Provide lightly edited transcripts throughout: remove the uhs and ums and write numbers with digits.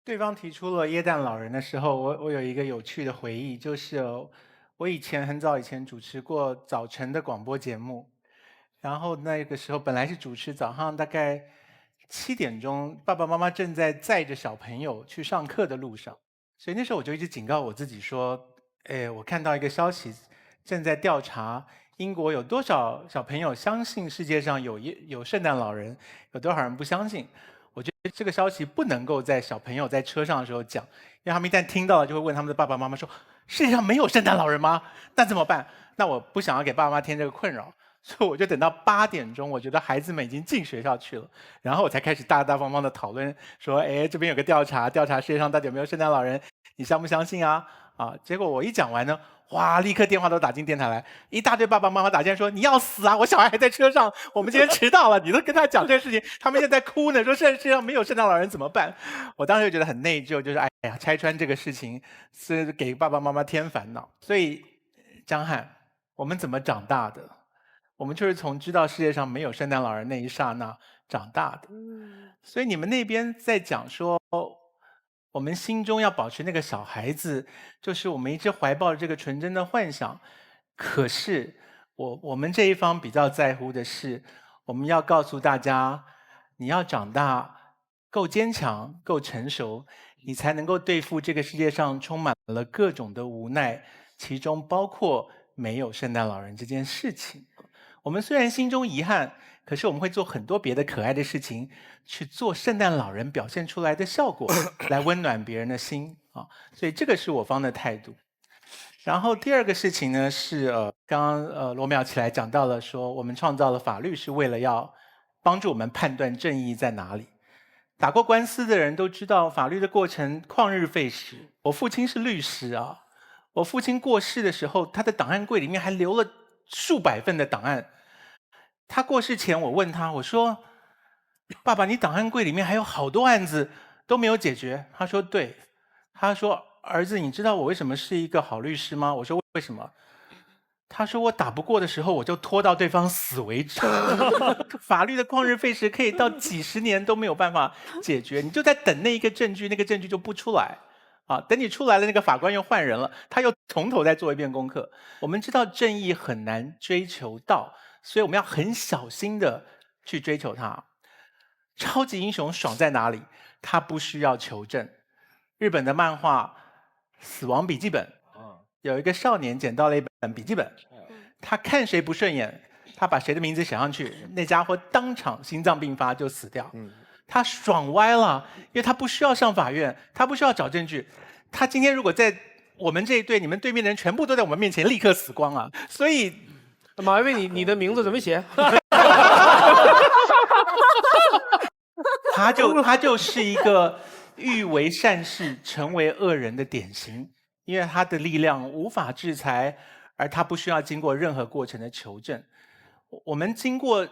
对方提出了耶诞老人的时候，我有一个有趣的回忆，就是我以前很早以前主持过早晨的广播节目，然后那个时候本来是主持早上大概7点钟，爸爸妈妈正在载着小朋友去上课的路上，所以那时候我就一直警告我自己说，我看到一个消息，正在调查英国有多少小朋友相信世界上有圣诞老人，有多少人不相信。我觉得这个消息不能够在小朋友在车上的时候讲，因为他们一旦听到了，就会问他们的爸爸妈妈说：“世界上没有圣诞老人吗？那怎么办？”那我不想要给爸爸妈妈添这个困扰，所以我就等到8点钟，我觉得孩子们已经进学校去了，然后我才开始大大方方的讨论说：“哎，这边有个调查，调查世界上到底有没有圣诞老人，你相不相信啊？”结果我一讲完呢，哇，立刻电话都打进电台来，一大堆爸爸妈妈打进来说：“你要死啊！我小孩还在车上，我们今天迟到了，你都跟他讲这个事情，他们现在哭呢，说世界上没有圣诞老人怎么办？”我当时就觉得很内疚，就是哎呀，拆穿这个事情是给爸爸妈妈添烦恼。所以，江汉，我们怎么长大的？我们就是从知道世界上没有圣诞老人那一刹那长大的。所以你们那边在讲说，我们心中要保持那个小孩子，就是我们一直怀抱着这个纯真的幻想。可是我们这一方比较在乎的是，我们要告诉大家，你要长大，够坚强，够成熟，你才能够对付这个世界上充满了各种的无奈，其中包括没有圣诞老人这件事情。我们虽然心中遗憾，可是我们会做很多别的可爱的事情，去做圣诞老人表现出来的效果，来温暖别人的心啊。所以这个是我方的态度。然后第二个事情呢是刚刚罗淼起来讲到了说，我们创造了法律是为了要帮助我们判断正义在哪里。打过官司的人都知道，法律的过程旷日费时。我父亲是律师啊，我父亲过世的时候，他的档案柜里面还留了数百份的档案。他过世前，我问他，我说：“爸爸，你档案柜里面还有好多案子都没有解决。”他说：“对。”他说：“儿子，你知道我为什么是一个好律师吗？”我说：“为什么？”他说：“我打不过的时候，我就拖到对方死为止。法律的旷日费时可以到几十年都没有办法解决，你就在等那一个证据，那个证据就不出来。等你出来了，那个法官又换人了，他又从头再做一遍功课。我们知道正义很难追求到，所以我们要很小心的去追求它。超级英雄爽在哪里？他不需要求证。日本的漫画《死亡笔记本》有一个少年捡到了一本笔记本，他看谁不顺眼，他把谁的名字写上去，那家伙当场心脏病发就死掉。他爽歪了，因为他不需要上法院，他不需要找证据。他今天如果在我们这一队，你们对面的人全部都在我们面前立刻死光啊！所以，马薇薇，你的名字怎么写？他就是一个欲为善事，成为恶人的典型，因为他的力量无法制裁，而他不需要经过任何过程的求证。我们经过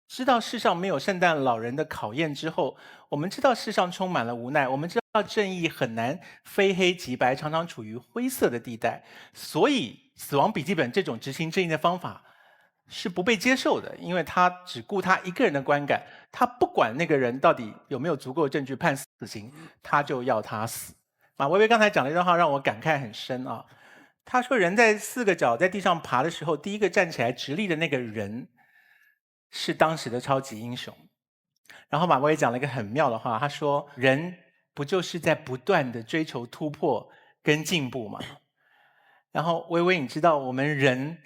知道世上没有圣诞老人的考验之后，我们知道世上充满了无奈，我们知道正义很难非黑即白，常常处于灰色的地带。所以，死亡笔记本这种执行正义的方法是不被接受的，因为他只顾他一个人的观感，他不管那个人到底有没有足够的证据判死刑，他就要他死。马薇薇刚才讲了一段话，让我感慨很深啊。他说，人在4个脚在地上爬的时候，第一个站起来直立的那个人是当时的超级英雄。然后马薇薇讲了一个很妙的话，他说：“人不就是在不断的追求突破跟进步吗？”然后薇薇，你知道我们人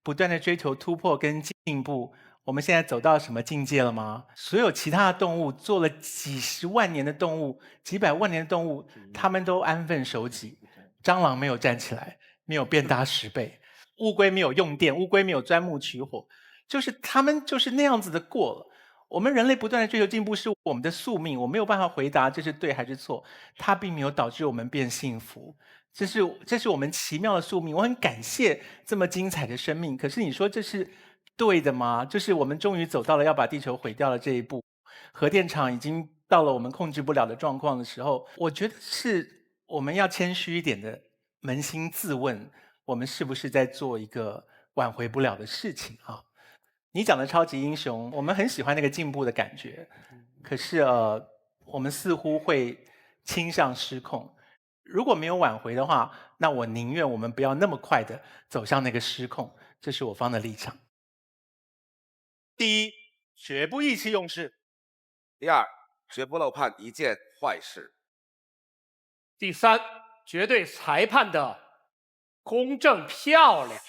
不断的追求突破跟进步，我们现在走到什么境界了吗？所有其他的动物做了几十万年的动物，几百万年的动物，他们都安分守己。蟑螂没有站起来，没有变大10倍；乌龟没有用电，乌龟没有钻木取火，就是他们就是那样子的过了。我们人类不断的追求进步是我们的宿命，我没有办法回答这是对还是错，它并没有导致我们变幸福。这是我们奇妙的宿命，我很感谢这么精彩的生命。可是你说这是对的吗？就是我们终于走到了要把地球毁掉的这一步，核电厂已经到了我们控制不了的状况的时候，我觉得是我们要谦虚一点的，扪心自问，我们是不是在做一个挽回不了的事情啊？你讲的超级英雄，我们很喜欢那个进步的感觉，可是我们似乎会倾向失控。如果没有挽回的话，那我宁愿我们不要那么快的走向那个失控，这是我方的立场。第一，绝不意气用事；第二，绝不漏判一件坏事；第三，绝对裁判的公正漂亮。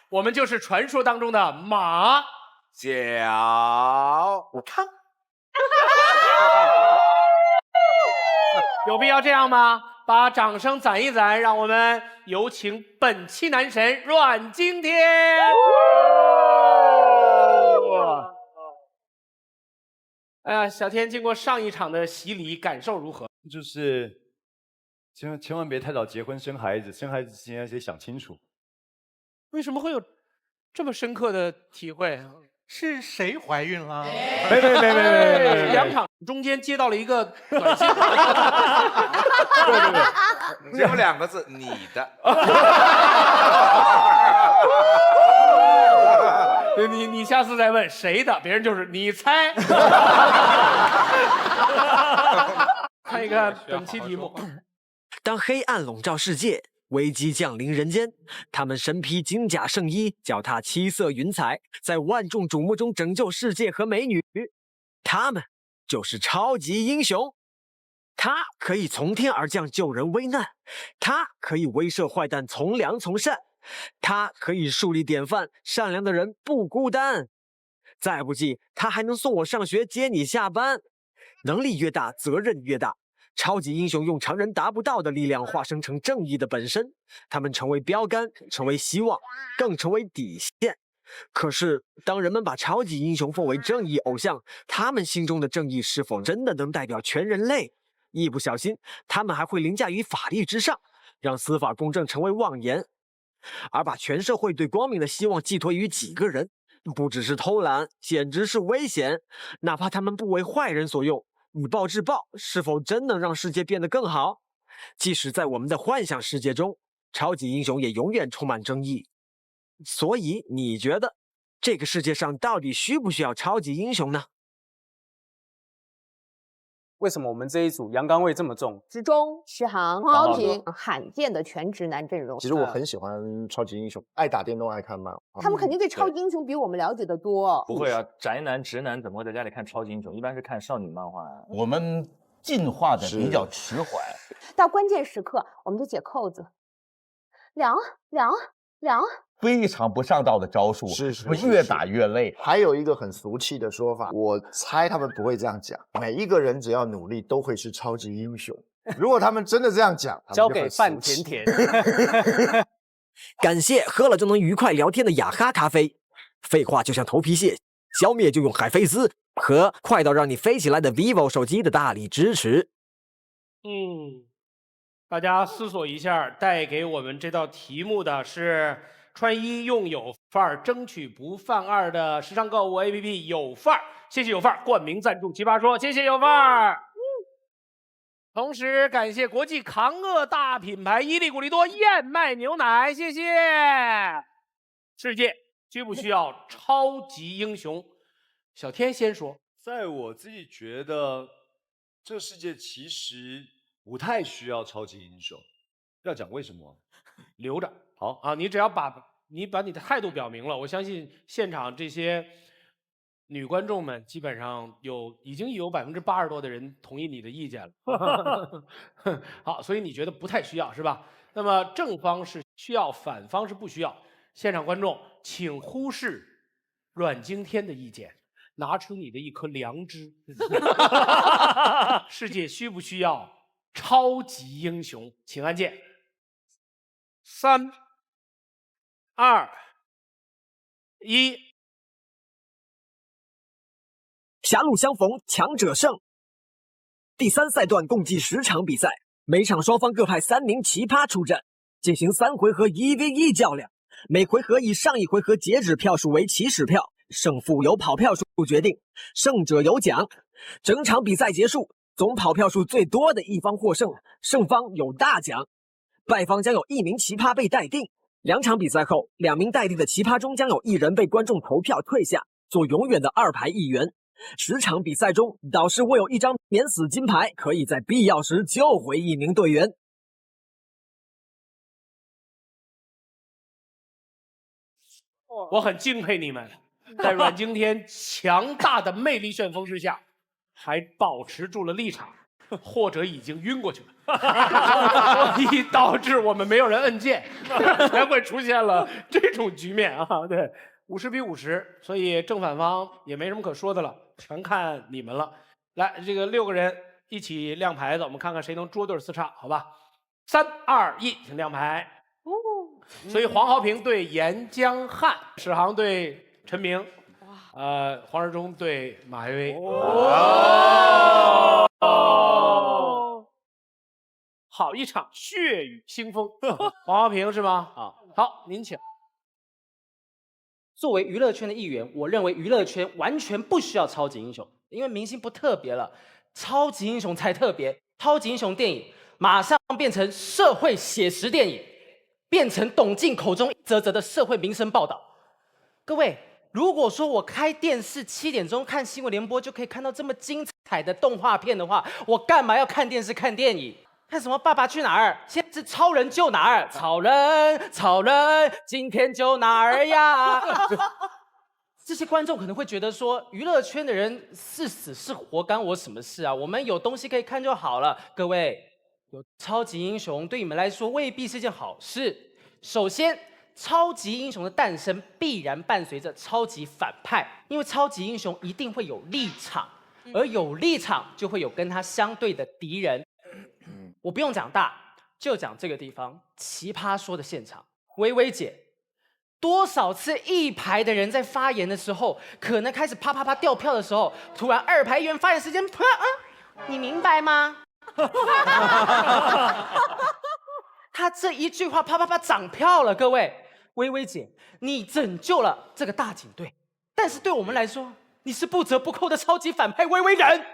我们就是传说当中的马脚。我看有必要这样吗？把掌声攒一攒，让我们有请本期男神阮经天。哎呀，小天，经过上一场的洗礼，感受如何？就是千万别太早结婚生孩子，生孩子之前要先想清楚。为什么会有这么深刻的体会？是谁怀孕了？没，两场中间接到了一个短信，对，只有2个字，你的。你下次再问谁的，别人就是你猜。看一看本期题目。当黑暗笼罩世界，危机降临人间，他们身披金甲圣衣，脚踏七色云彩，在万众瞩目中拯救世界和美女。他们就是超级英雄。他可以从天而降救人危难，他可以威慑坏蛋从良从善，他可以树立典范，善良的人不孤单。再不济，他还能送我上学接你下班。能力越大，责任越大。超级英雄用常人达不到的力量化身成正义的本身，他们成为标杆，成为希望，更成为底线。可是，当人们把超级英雄奉为正义偶像，他们心中的正义是否真的能代表全人类？一不小心，他们还会凌驾于法律之上，让司法公正成为妄言。而把全社会对光明的希望寄托于几个人，不只是偷懒，简直是危险。哪怕他们不为坏人所用，以暴制暴，是否真能让世界变得更好？即使在我们的幻想世界中，超级英雄也永远充满争议。所以，你觉得这个世界上到底需不需要超级英雄呢？为什么我们这一组阳刚味这么重？执中、徐航、好高平，罕见的全直男阵容。其实我很喜欢超级英雄，爱打电动，爱看漫画。他们肯定对超级英雄比我们了解的多。不会啊，宅男直男怎么会在家里看超级英雄？一般是看少女漫画啊。我们进化的比较迟缓，到关键时刻，我们就解扣子，两，非常不上道的招数，是越打越累。还有一个很俗气的说法，我猜他们不会这样讲。每一个人只要努力，都会是超级英雄。如果他们真的这样讲，交给范甜甜。感谢喝了就能愉快聊天的雅哈咖啡。废话就像头皮屑，消灭就用海飞丝和快到让你飞起来的 vivo 手机的大力支持。大家思索一下，带给我们这道题目的是穿衣用有范儿，争取不犯二的时尚购物 APP 有范儿。谢谢有范儿冠名赞助奇葩说，谢谢有范儿。同时感谢国际扛饿大品牌伊利古利多燕麦牛奶，谢谢。世界需不需要超级英雄？小天先说。在我自己觉得，这个世界其实不太需要超级英雄。要讲为什么？留着好啊，你只要把你的态度表明了，我相信现场这些女观众们基本上已经有80%多的人同意你的意见了。好，所以你觉得不太需要是吧？那么正方是需要，反方是不需要。现场观众请忽视阮经天的意见，拿出你的一颗良知。世界需不需要超级英雄？请按键。3、2、1。狭路相逢强者胜。第3赛段共计10场比赛，每场双方各派3名奇葩出战，进行3回合1v1较量。每回合以上一回合截止票数为起始票，胜负由跑票数决定，胜者有奖。整场比赛结束，总跑票数最多的一方获胜，胜方有大奖。败方将有1名奇葩被待定。2场比赛后，2名待定的奇葩中将有1人被观众投票退下，做永远的2排议员。10场比赛中，导师握有1张免死金牌，可以在必要时救回1名队员。我很敬佩你们，在阮经天强大的魅力旋风之下，还保持住了立场，或者已经晕过去了，所以导致我们没有人摁键，才会出现了这种局面啊！对，50比50，所以正反方也没什么可说的了，全看你们了。来，这个6个人一起亮牌子，我们看看谁能捉对4唱，好吧？3、2、1，请亮牌。所以黄豪平对严江汉，史航对陈明，黄志忠对马薇薇。好一场血雨腥风，黄豪平是吗？好，您请。作为娱乐圈的一员，我认为娱乐圈完全不需要超级英雄，因为明星不特别了，超级英雄才特别。超级英雄电影马上变成社会写实电影，变成董卿口中一则则的社会民生报道。各位，如果说我开电视7点钟看新闻联播就可以看到这么精彩的动画片的话，我干嘛要看电视看电影？看什么《爸爸去哪儿》？现在是超人救哪儿？超人，今天救哪儿呀？这些观众可能会觉得说，娱乐圈的人是死是活干我什么事啊？我们有东西可以看就好了。各位，有超级英雄对你们来说未必是件好事。首先，超级英雄的诞生必然伴随着超级反派，因为超级英雄一定会有立场，而有立场就会有跟他相对的敌人。我不用讲大，就讲这个地方奇葩说的现场，薇薇姐，多少次1排的人在发言的时候，可能开始啪啪啪掉票的时候，突然2排议员发言时间，你明白吗？他这一句话啪啪啪涨票了，各位，薇薇姐，你拯救了这个大警队，但是对我们来说，你是不折不扣的超级反派薇薇人。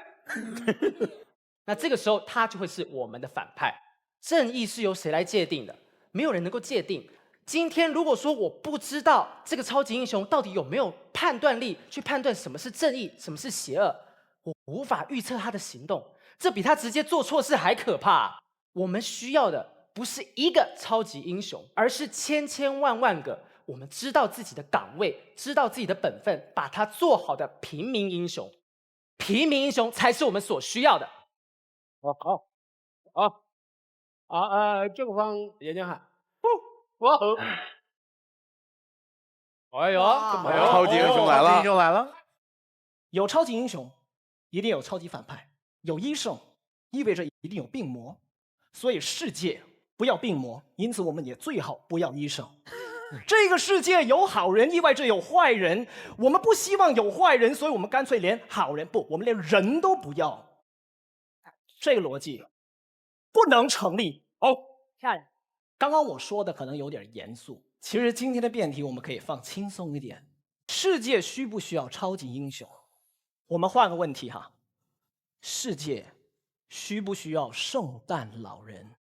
那这个时候他就会是我们的反派。正义是由谁来界定的？没有人能够界定。今天如果说我不知道这个超级英雄到底有没有判断力去判断什么是正义，什么是邪恶，我无法预测他的行动，这比他直接做错事还可怕。我们需要的不是一个超级英雄，而是千千万万个我们知道自己的岗位，知道自己的本分，把它做好的平民英雄。平民英雄才是我们所需要的。正方严江汉，哇哦，哎呦，超级英雄来了！超级英雄来了！有超级英雄，一定有超级反派；有医圣，意味着一定有病魔。所以世界不要病魔，因此我们也最好不要医生。这个世界有好人，意味着有坏人。我们不希望有坏人，所以我们干脆连好人不，我们连人都不要。这个逻辑不能成立。漂亮。刚刚我说的可能有点严肃，其实今天的辩题我们可以放轻松一点。世界需不需要超级英雄？我们换个问题哈，世界需不需要圣诞老人？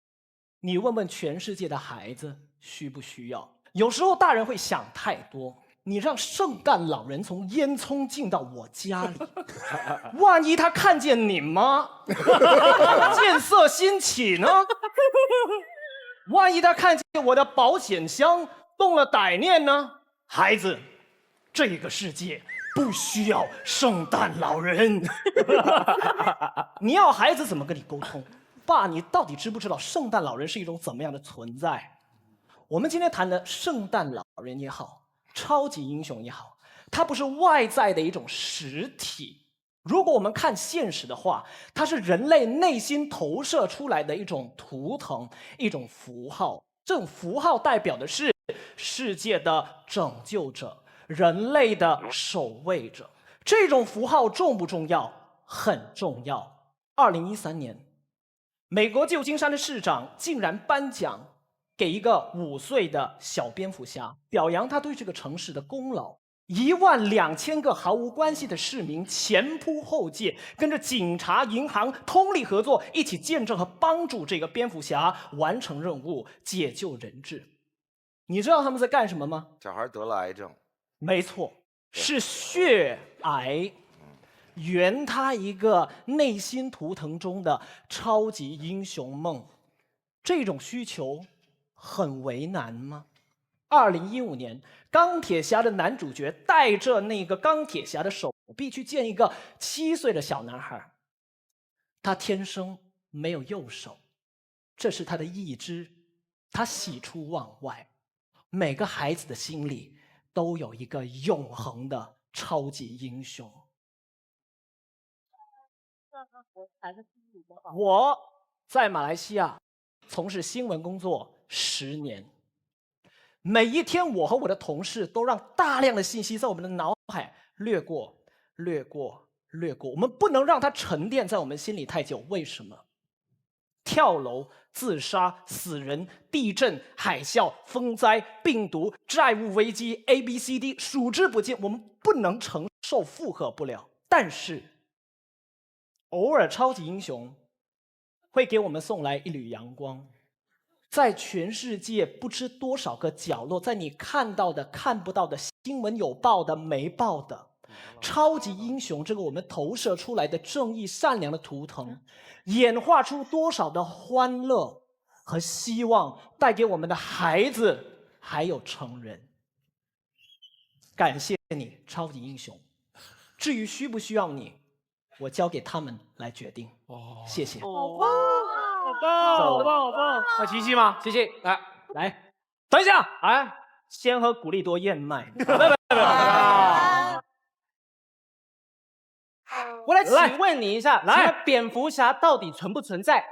你问问全世界的孩子需不需要？有时候大人会想太多，你让圣诞老人从烟囱进到我家里，万一他看见你妈，见色心起呢？万一他看见我的保险箱动了歹念呢？孩子，这个世界不需要圣诞老人。你要孩子怎么跟你沟通？爸，你到底知不知道圣诞老人是一种怎么样的存在？我们今天谈的圣诞老人也好，超级英雄也好，它不是外在的一种实体。如果我们看现实的话，它是人类内心投射出来的一种图腾，一种符号。这种符号代表的是世界的拯救者，人类的守卫者。这种符号重不重要？很重要。2013年，美国旧金山的市长竟然颁奖给一个5岁的小蝙蝠侠，表扬他对这个城市的功劳。12000个毫无关系的市民前仆后继，跟着警察、银行通力合作，一起见证和帮助这个蝙蝠侠完成任务，解救人质。你知道他们在干什么吗？小孩得了癌症，没错，是血癌。圆他一个内心图腾中的超级英雄梦，这种需求很为难吗？2015年，钢铁侠的男主角带着那个钢铁侠的手臂去见一个7岁的小男孩，他天生没有右手，这是他的义肢，他喜出望外。每个孩子的心里都有一个永恒的超级英雄。我在马来西亚从事新闻工作10年，每一天我和我的同事都让大量的信息在我们的脑海掠过，我们不能让它沉淀在我们心里太久。为什么？跳楼、自杀、死人、地震、海啸、风灾、病毒、债务危机 ，ABCD 数之不尽，我们不能承受，负荷不了。但是，偶尔超级英雄会给我们送来一缕阳光，在全世界不知多少个角落，在你看到的、看不到的新闻有报的、没报的，超级英雄这个我们投射出来的正义、善良的图腾，演化出多少的欢乐和希望，带给我们的孩子还有成人。感谢你，超级英雄。至于需不需要你，我交给他们来决定。谢谢。好棒，好棒，好棒，好棒！那琪琪吗？琪琪，来，等一下，哎，先喝古力多燕麦。我来请问你一下，来，蝙蝠侠到底存不存在？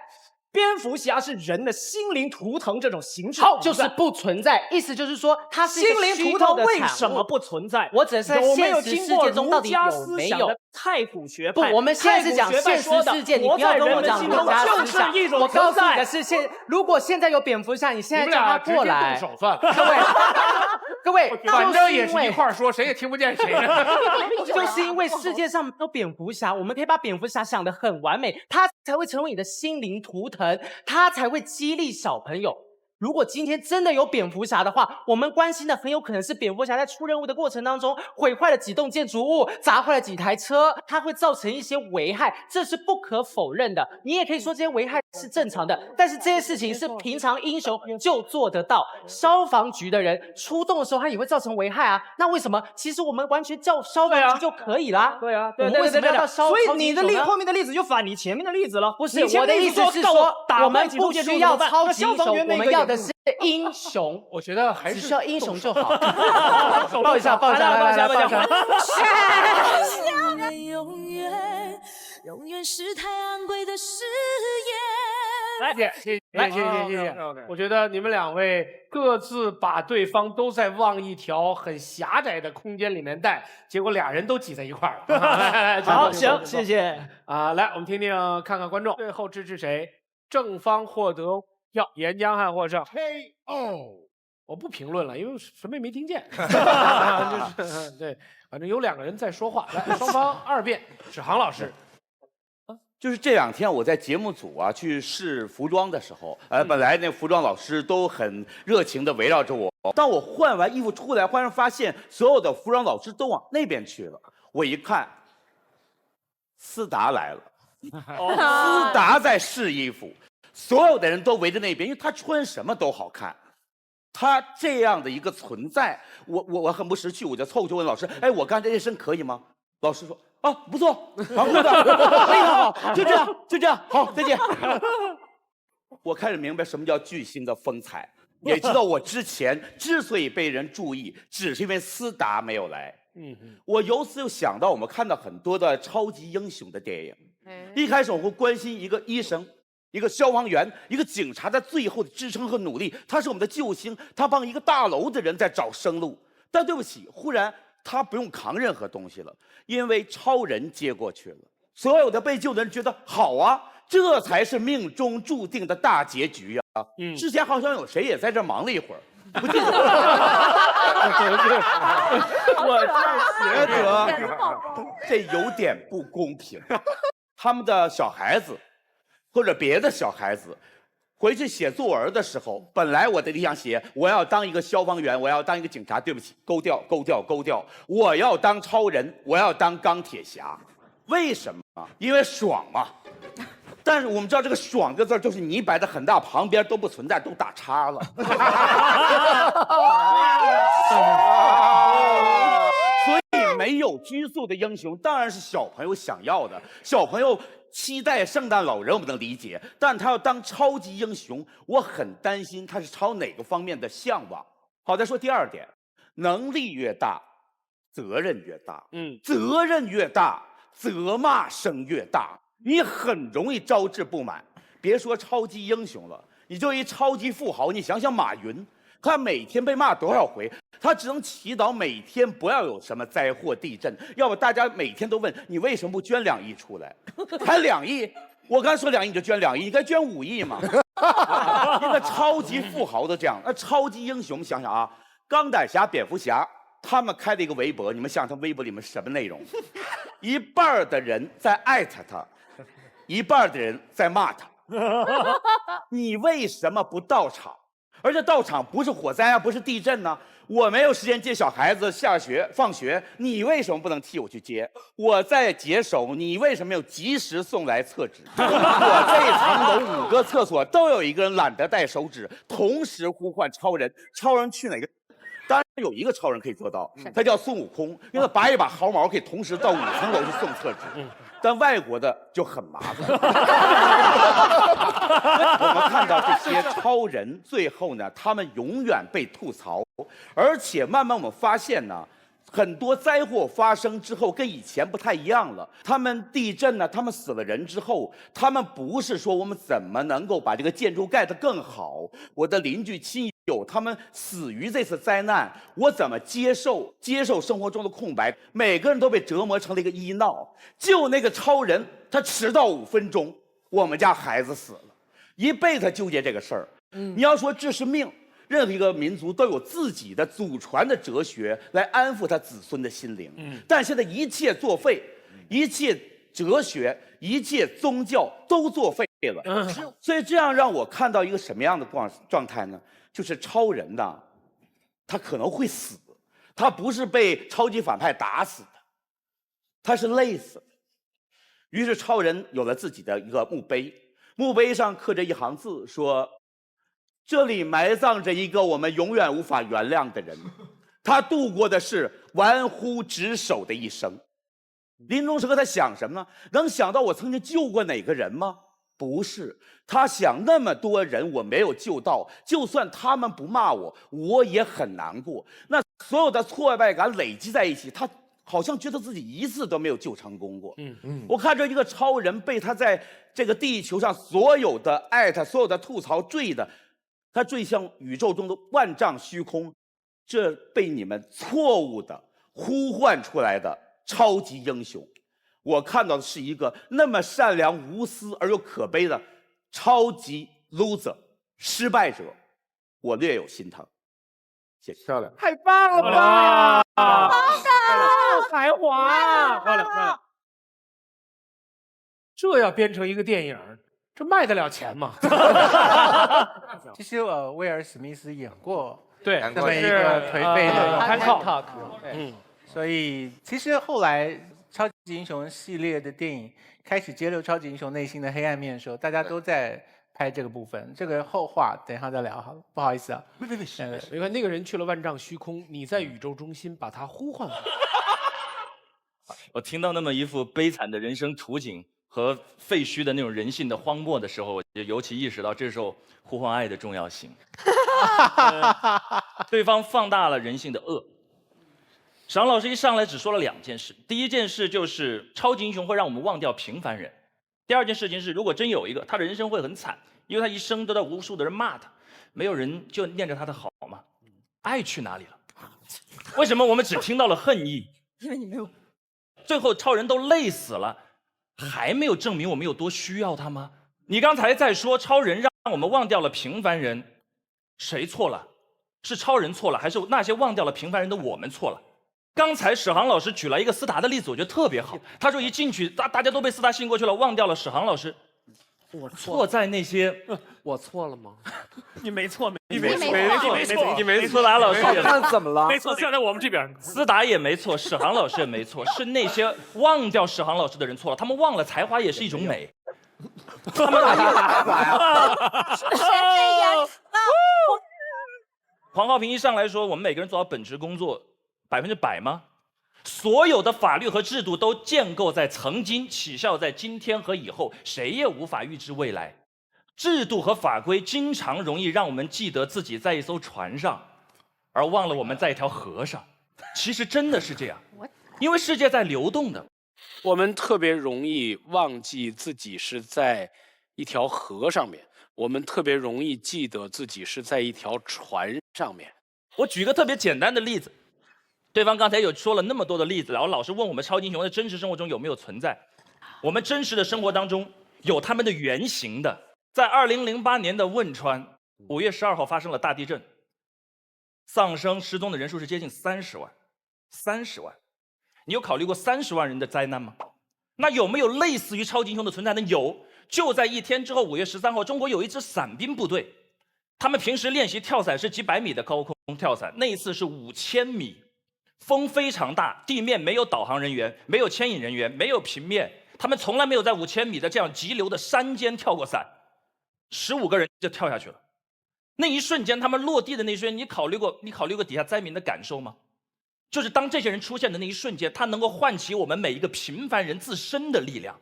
蝙蝠侠是人的心灵图腾这种形式，就是不存在。意思就是说，它是一个心灵图腾为什么不存在？我只是在现实世界中到底有没有太古学派？不，我们现在是讲现实世界，你不要跟我讲儒家思想。我告诉你的是如果现在有蝙蝠侠，你现在叫他过来，动手算了。各位，反正也是一块说，谁也听不见谁。就是因为世界上没有蝙蝠侠，我们可以把蝙蝠侠想得很完美，他才会成为你的心灵图腾，他才会激励小朋友。如果今天真的有蝙蝠侠的话，我们关心的很有可能是蝙蝠侠在出任务的过程当中毁坏了几栋建筑物，砸坏了几台车，它会造成一些危害，这是不可否认的。你也可以说这些危害是正常的，但是这些事情是平常英雄就做得到。消防局的人出动的时候，他也会造成危害啊。那为什么？其实我们完全叫消防局就可以啦。对啊，我们为什么要到所以你的后面的例子就反你前面的例子了。不是，我的意思是说，我们不需要超级英雄，我们要的是英雄。我觉得还是只需要英雄就好。抱一下，抱一下，来，抱一下。永远是太昂贵的誓言。谢谢。我觉得你们两位各自把对方都在往一条很狭窄的空间里面带，结果俩人都挤在一块儿。好，行，谢谢啊。来，我们听听看看观众最后支持谁，正方获得票，岩浆汉获胜。我不评论了，因为什么也没听见。就是对，反正有2个人在说话。来，双方2辩，史航老师。就是这2天我在节目组啊去试服装的时候，本来那服装老师都很热情的围绕着我。当我换完衣服出来，忽然发现所有的服装老师都往那边去了。我一看，思达来了，思达在试衣服，所有的人都围着那边，因为他穿什么都好看。他这样的一个存在，我很不识趣，我就凑过去问老师：“哎，我刚才这身可以吗？”老师说：“啊，不错，好，非常好，就这样，好，再见。”我开始明白什么叫巨星的风采，也知道我之前之所以被人注意，只是因为思达没有来。我由此又想到我们看到很多的超级英雄的电影，一开始我会关心一个医生、一个消防员、一个警察在最后的支撑和努力，他是我们的救星，他帮一个大楼的人在找生路。但对不起，忽然他不用扛任何东西了，因为超人接过去了。所有的被救的人觉得好啊，这才是命中注定的大结局呀！之前好像有谁也在这忙了一会儿，不记得。我就觉得这有点不公平。他们的小孩子或者别的小孩子回去写作文的时候，本来我的理想写我要当一个消防员，我要当一个警察，对不起，勾掉，我要当超人，我要当钢铁侠。为什么？因为爽嘛。但是我们知道这个“爽”这个字就是你摆的很大，旁边都不存在，都打叉了。所以没有拘束的英雄当然是小朋友想要的，小朋友期待圣诞老人我们能理解，但他要当超级英雄，我很担心他是朝哪个方面的向往。好，再说第二点，能力越大，责任越大。责任越大，责骂声越大，你很容易招致不满。别说超级英雄了，你就一超级富豪，你想想马云，他每天被骂多少回？他只能祈祷每天不要有什么灾祸地震，要不大家每天都问你为什么不捐2亿出来？还2亿？我刚说2亿你就捐2亿，你该捐5亿嘛。一个超级富豪都这样，那超级英雄想想啊，钢胆侠、蝙蝠侠，他们开了一个微博，你们想想他微博里面是什么内容？一半的人在艾特他，一半的人在骂他。你为什么不到场？而且到场不是火灾啊，不是地震呢、我没有时间接小孩子放学，你为什么不能替我去接？我在解手，你为什么没有及时送来厕纸？我这层楼5个厕所都有一个人懒得带手纸，同时呼唤超人，超人去哪个？当然有一个超人可以做到，他叫孙悟空，因为他拔一把毫毛可以同时到5层楼去送厕纸。但外国的就很麻烦。我们看到这些超人，最后呢，他们永远被吐槽，而且慢慢我们发现呢，很多灾祸发生之后跟以前不太一样了。他们地震呢，他们死了人之后，他们不是说我们怎么能够把这个建筑盖得更好，我的邻居亲友他们死于这次灾难，我怎么接受生活中的空白？每个人都被折磨成了一个医闹。就那个超人，他迟到5分钟，我们家孩子死了，一辈子纠结这个事儿。你要说这是命。任何一个民族都有自己的祖传的哲学来安抚他子孙的心灵，但现在一切作废，一切哲学、一切宗教都作废了。所以这样让我看到一个什么样的状态呢？就是超人呐，他可能会死，他不是被超级反派打死的，他是累死的。于是超人有了自己的一个墓碑，墓碑上刻着一行字说，这里埋葬着一个我们永远无法原谅的人，他度过的是玩忽职守的一生。临终时刻他想什么呢？能想到我曾经救过哪个人吗？不是，他想那么多人我没有救到，就算他们不骂我，我也很难过。那所有的挫败感累积在一起，他好像觉得自己一次都没有救成功过。我看着一个超人被他在这个地球上所有的艾特、所有的吐槽坠的。他坠向宇宙中的万丈虚空，这被你们错误的呼唤出来的超级英雄，我看到的是一个那么善良无私而又可悲的超级 loser 失败者，我略有心疼。谢谢。漂亮，太棒了吧！好的，才华，漂亮漂亮。这要编成一个电影，这卖得了钱吗？其实威尔史密斯演过对这么一个颓废的Hancock，所以其实后来超级英雄系列的电影开始揭露超级英雄内心的黑暗面的时候，大家都在拍这个部分。这个后话等一下再聊好了，不好意思啊。没看那个人去了万丈虚空，你在宇宙中心把他呼唤回来。我听到那么一副悲惨的人生图景和废墟的那种人性的荒漠的时候，我就尤其意识到这时候呼唤爱的重要性。对方放大了人性的恶。史航老师一上来只说了2件事，第一件事就是超级英雄会让我们忘掉平凡人，第二件事情是如果真有一个，他的人生会很惨，因为他一生都在无数的人骂他，没有人就念着他的好吗？爱去哪里了？为什么我们只听到了恨意？因为你没有。最后超人都累死了，还没有证明我们有多需要他吗？你刚才在说超人让我们忘掉了平凡人，谁错了？是超人错了，还是那些忘掉了平凡人的我们错了？刚才史航老师举了一个斯达的例子，我觉得特别好。他说一进去，大家都被斯达吸引过去了，忘掉了史航老师。我错在那些，我错了吗？你没错，你没错，你没错，斯达老师也那怎么了？没错，站在我们这边。斯达也没错，史航老师也没错，是那些忘掉史航老师的人错了，他们忘了才华也是一种美。他们黄浩平一上来说，我们每个人做好本职工作100%吗？所有的法律和制度都建构在曾经，起效在今天和以后，谁也无法预知未来。制度和法规经常容易让我们记得自己在一艘船上，而忘了我们在一条河上。其实真的是这样，因为世界在流动的。我们特别容易忘记自己是在一条河上面，我们特别容易记得自己是在一条船上面。我举个特别简单的例子，对方刚才有说了那么多的例子，然后老是问我们超级英雄在真实生活中有没有存在。我们真实的生活当中有他们的原型的。在2008年的汶川5月12号发生了大地震，丧生失踪的人数是接近30万，30万。你有考虑过30万人的灾难吗？那有没有类似于超级英雄的存在呢？有，就在一天之后，5月13号，中国有一支伞兵部队，他们平时练习跳伞是几百米的高空跳伞，那一次是5000米，风非常大，地面没有导航人员，没有牵引人员，没有平面，他们从来没有在5000米的这样急流的山间跳过伞，15个人就跳下去了。那一瞬间，他们落地的那一瞬间，你考虑过底下灾民的感受吗？就是当这些人出现的那一瞬间，他能够唤起我们每一个平凡人自身的力量。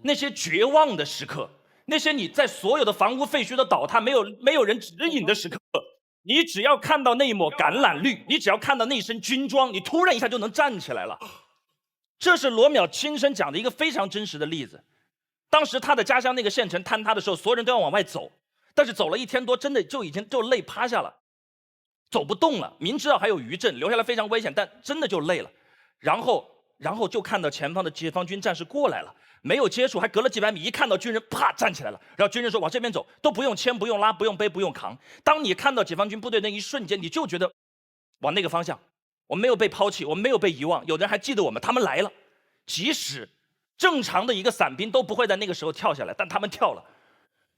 那些绝望的时刻，那些你在所有的房屋废墟的倒塌，没有人指引的时刻，你只要看到那一抹橄榄绿，你只要看到那身军装，你突然一下就能站起来了。这是罗淼亲身讲的一个非常真实的例子。当时他的家乡那个县城坍塌的时候，所有人都要往外走，但是走了1天多，真的就已经累趴下了，走不动了。明知道还有余震，留下来非常危险，但真的就累了。然后就看到前方的解放军战士过来了，没有接触，还隔了几百米，一看到军人，啪站起来了。然后军人说往这边走，都不用牵，不用拉，不用背，不用扛。当你看到解放军部队那一瞬间，你就觉得往那个方向，我们没有被抛弃，我们没有被遗忘，有的人还记得我们，他们来了。即使正常的一个伞兵都不会在那个时候跳下来，但他们跳了。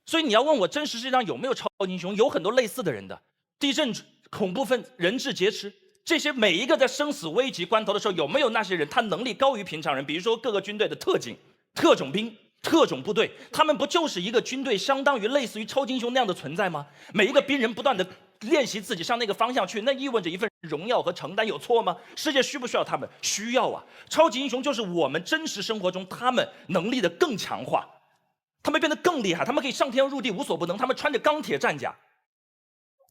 所以你要问我真实世界上有没有超级英雄，有很多类似的人的。地震、恐怖分子、人质劫持，这些每一个在生死危急关头的时候，有没有那些人他能力高于平常人？比如说各个军队的特警、特种兵、特种部队，他们不就是一个军队，相当于类似于超级英雄那样的存在吗？每一个兵人不断的练习自己向那个方向去，那意味着一份荣耀和承担，有错吗？世界需不需要他们？需要啊！超级英雄就是我们真实生活中他们能力的更强化，他们变得更厉害，他们可以上天入地无所不能，他们穿着钢铁战甲，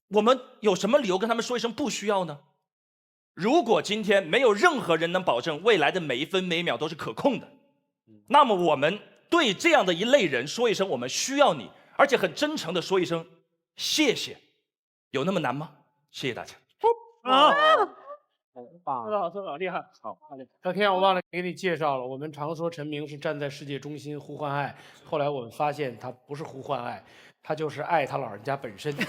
我们有什么理由跟他们说一声不需要呢？如果今天没有任何人能保证未来的每一分每一秒都是可控的，那么我们对这样的一类人说一声我们需要你，而且很真诚的说一声谢谢，有那么难吗？谢谢大家。好，特好，厉害，好，那天我忘了给你介绍了，我们常说陈明是站在世界中心呼唤爱，后来我们发现他不是呼唤爱，他就是爱他老人家本身。很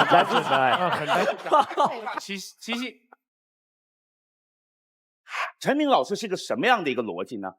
单纯的爱，很单纯。琪琪，陈明老师是个什么样的一个逻辑呢？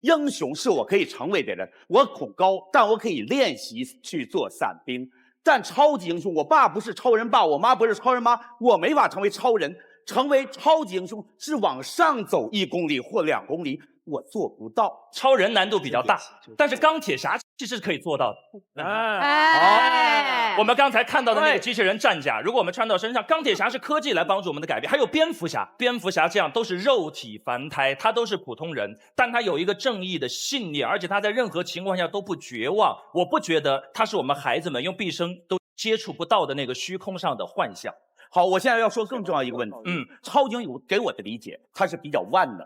英雄是我可以成为的人，我恐高，但我可以练习去做伞兵。但超级英雄，我爸不是超人爸，我妈不是超人妈，我没法成为超人。成为超级英雄是往上走1公里或2公里，我做不到。超人难度比较大，但是钢铁侠其实是可以做到的。哎，好，我们刚才看到的那个机器人战甲，如果我们穿到身上，钢铁侠是科技来帮助我们的改变，还有蝙蝠侠，蝙蝠侠这样都是肉体凡胎，他都是普通人，但他有一个正义的信念，而且他在任何情况下都不绝望。我不觉得他是我们孩子们用毕生都接触不到的那个虚空上的幻象。好，我现在要说更重要一个问题。超级英雄给我的理解，它是比较万能。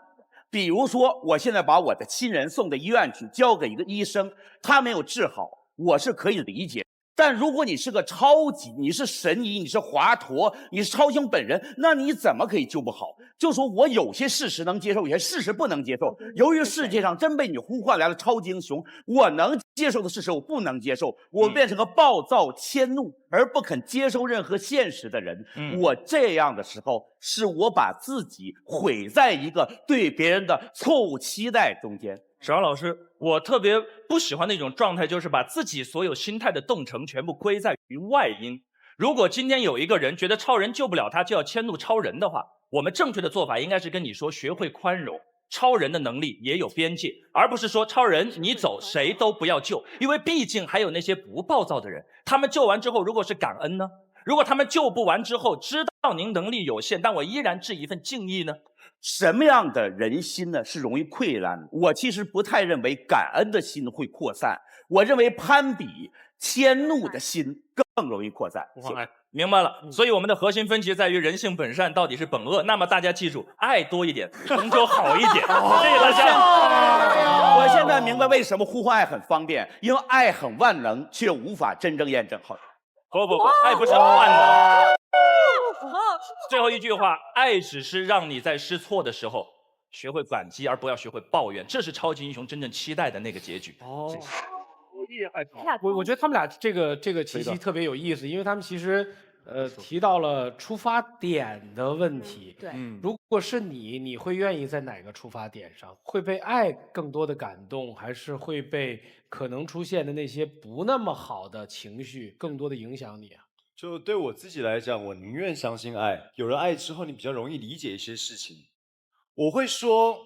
比如说，我现在把我的亲人送到医院去，交给一个医生，他没有治好，我是可以理解。但如果你是个超级，你是神医，你是华佗，你是超星本人，那你怎么可以救不好？就说我有些事实能接受，有些事实不能接受。由于世界上真被你呼唤来了超级英雄，我能接受的事实我不能接受，我变成个暴躁迁怒而不肯接受任何现实的人。我这样的时候，是我把自己毁在一个对别人的错误期待中间。史航老师，我特别不喜欢那种状态，就是把自己所有心态的动成全部归在于外因。如果今天有一个人觉得超人救不了他，就要迁怒超人的话，我们正确的做法应该是跟你说，学会宽容。超人的能力也有边界，而不是说超人你走谁都不要救，因为毕竟还有那些不暴躁的人，他们救完之后如果是感恩呢？如果他们救不完之后知道您能力有限，但我依然致一份敬意呢？什么样的人心呢是容易溃烂？我其实不太认为感恩的心会扩散，我认为攀比、迁怒的心更容易扩散。明白了，所以我们的核心分歧在于人性本善到底是本恶。那么大家记住，爱多一点，终究好一点。谢谢大家。我现在明白为什么呼唤爱很方便，因为爱很万能，却无法真正验证。好，不，爱不是万能。最后一句话，爱只是让你在试错的时候学会感激，而不要学会抱怨。这是超级英雄真正期待的那个结局。哦。我觉得他们俩这个奇袭特别有意思，因为他们其实提到了出发点的问题。对，如果是你会愿意在哪个出发点上？会被爱更多的感动，还是会被可能出现的那些不那么好的情绪更多的影响你啊？就对我自己来讲，我宁愿相信爱。有了爱之后，你比较容易理解一些事情。我会说，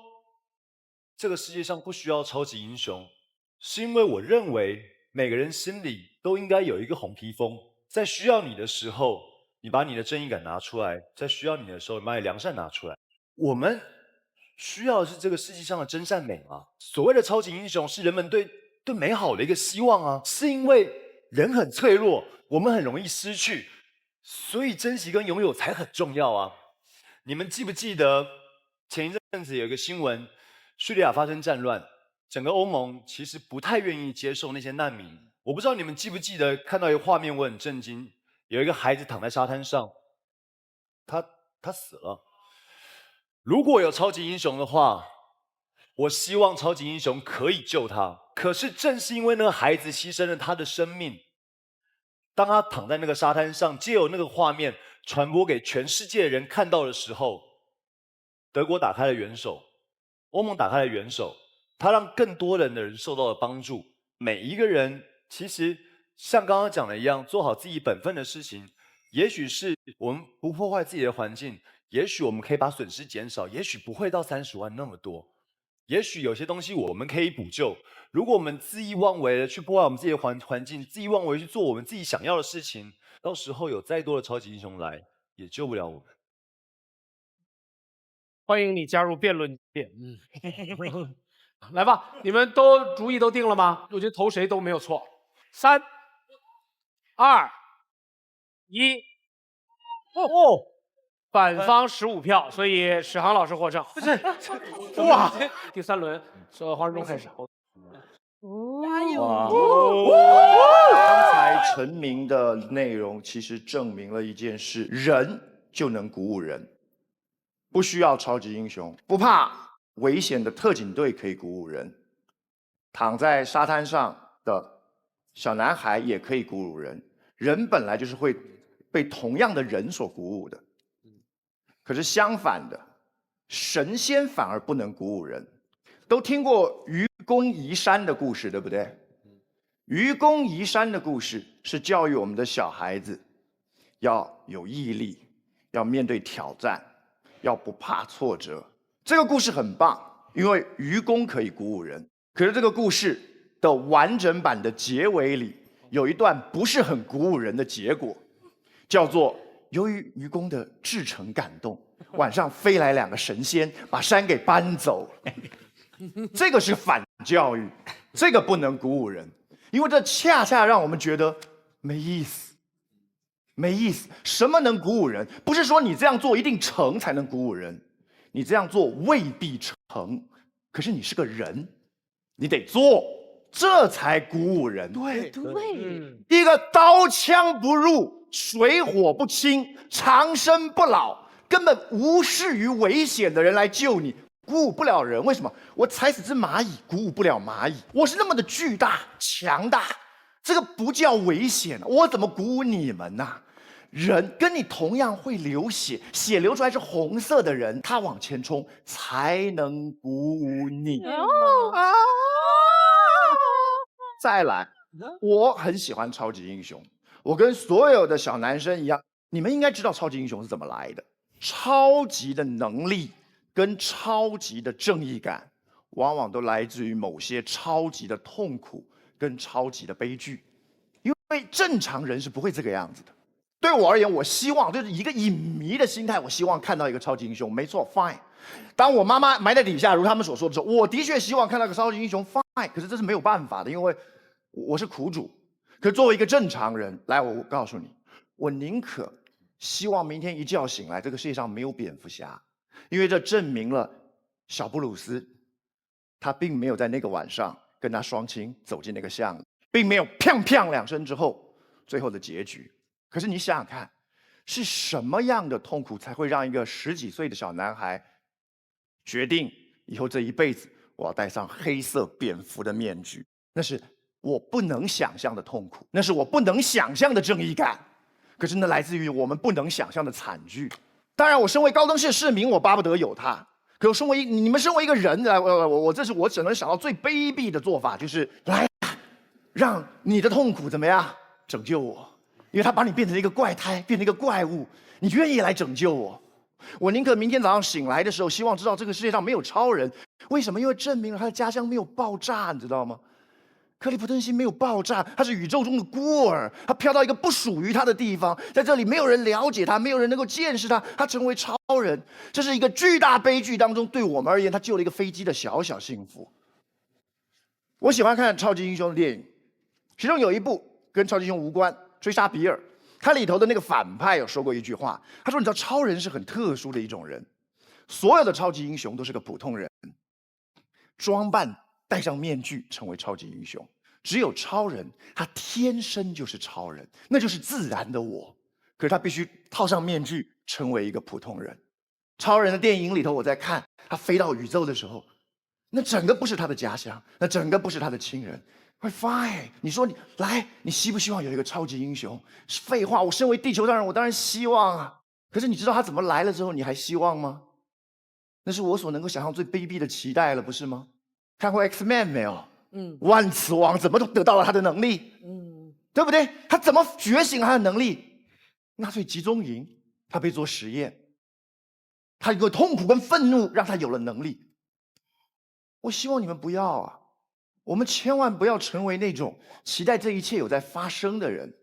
这个世界上不需要超级英雄。是因为我认为每个人心里都应该有一个红披风，在需要你的时候，你把你的正义感拿出来；在需要你的时候，你把你良善拿出来。我们需要的是这个世界上的真善美啊！所谓的超级英雄，是人们对美好的一个希望啊！是因为人很脆弱，我们很容易失去，所以珍惜跟拥有才很重要啊！你们记不记得前一阵子有一个新闻，叙利亚发生战乱？整个欧盟其实不太愿意接受那些难民。我不知道你们记不记得看到一个画面，我很震惊，有一个孩子躺在沙滩上，他死了。如果有超级英雄的话，我希望超级英雄可以救他。可是正是因为那个孩子牺牲了他的生命，当他躺在那个沙滩上，借由那个画面传播给全世界的人看到的时候，德国打开了援手，欧盟打开了援手。它让更多人的人受到了帮助。每一个人其实像刚刚讲的一样，做好自己本分的事情。也许是我们不破坏自己的环境，也许我们可以把损失减少，也许不会到30万那么多。也许有些东西我们可以补救。如果我们恣意妄为的去破坏我们自己的环境，恣意妄为去做我们自己想要的事情，到时候有再多的超级英雄来，也救不了我们。欢迎你加入辩论界。来吧，你们都主意都定了吗？我觉得投谁都没有错。3、2、1，反方15票，所以史航老师获胜。哇，第3轮，黄志忠开始。刚才陈明的内容其实证明了一件事：人就能鼓舞人，不需要超级英雄，不怕危险的特警队可以鼓舞人，躺在沙滩上的小男孩也可以鼓舞人。人本来就是会被同样的人所鼓舞的，可是相反的，神仙反而不能鼓舞人。都听过愚公移山的故事，对不对？愚公移山的故事是教育我们的小孩子要有毅力，要面对挑战，要不怕挫折。这个故事很棒，因为愚公可以鼓舞人。可是这个故事的完整版的结尾里，有一段不是很鼓舞人的结果，叫做由于愚公的至诚感动，晚上飞来2个神仙，把山给搬走。这个是反教育，这个不能鼓舞人，因为这恰恰让我们觉得没意思。没意思。什么能鼓舞人？不是说你这样做一定成才能鼓舞人。你这样做未必成，可是你是个人，你得做，这才鼓舞人。对，一个刀枪不入、水火不侵、长生不老、根本无视于危险的人来救你，鼓舞不了人。为什么？我踩死只蚂蚁，鼓舞不了蚂蚁。我是那么的巨大、强大，这个不叫危险，我怎么鼓舞你们呢？人跟你同样会流血，血流出来是红色的人，他往前冲才能鼓舞你。再来，我很喜欢超级英雄，我跟所有的小男生一样，你们应该知道超级英雄是怎么来的。超级的能力跟超级的正义感，往往都来自于某些超级的痛苦跟超级的悲剧，因为正常人是不会这个样子的。对我而言，我希望就是一个影迷的心态，我希望看到一个超级英雄，没错 ，fine。当我妈妈埋在底下，如他们所说的时候，我的确希望看到一个超级英雄 ，fine。可是这是没有办法的，因为我是苦主。可是作为一个正常人，来，我告诉你，我宁可希望明天一觉醒来，这个世界上没有蝙蝠侠，因为这证明了小布鲁斯他并没有在那个晚上跟他双亲走进那个巷子，并没有砰砰2声之后最后的结局。可是你想想看，是什么样的痛苦才会让一个10几岁的小男孩决定以后这一辈子我要戴上黑色蝙蝠的面具？那是我不能想象的痛苦，那是我不能想象的正义感。可是那来自于我们不能想象的惨剧。当然，我身为高登市市民，我巴不得有它。可我身为你们身为一个人来，这是我只能想到最卑鄙的做法，就是来让你的痛苦怎么样拯救我。因为他把你变成一个怪胎，变成一个怪物，你愿意来拯救我？我宁可明天早上醒来的时候，希望知道这个世界上没有超人。为什么？因为证明了他的家乡没有爆炸，你知道吗？克利普顿星没有爆炸，他是宇宙中的孤儿，他飘到一个不属于他的地方，在这里没有人了解他，没有人能够见识他，他成为超人。这是一个巨大悲剧当中，对我们而言，他救了一个飞机的小小幸福。我喜欢看超级英雄的电影，其中有一部跟超级英雄无关，追杀比尔，他里头的那个反派有说过一句话，他说：“你知道超人是很特殊的一种人，所有的超级英雄都是个普通人，装扮戴上面具成为超级英雄，只有超人他天生就是超人，那就是自然的我。可是他必须套上面具成为一个普通人。超人的电影里头，我在看他飞到宇宙的时候，那整个不是他的家乡，那整个不是他的亲人。” Fine， 你说你希不希望有一个超级英雄？废话，我身为地球上人，我当然希望啊。可是你知道他怎么来了之后，你还希望吗？那是我所能够想象最卑鄙的期待了，不是吗？看过 X-Men 没有？万磁王怎么都得到了他的能力？对不对？他怎么觉醒了他的能力？纳粹集中营，他被做实验，他有痛苦跟愤怒，让他有了能力。我希望你们不要啊。我们千万不要成为那种期待这一切有在发生的人。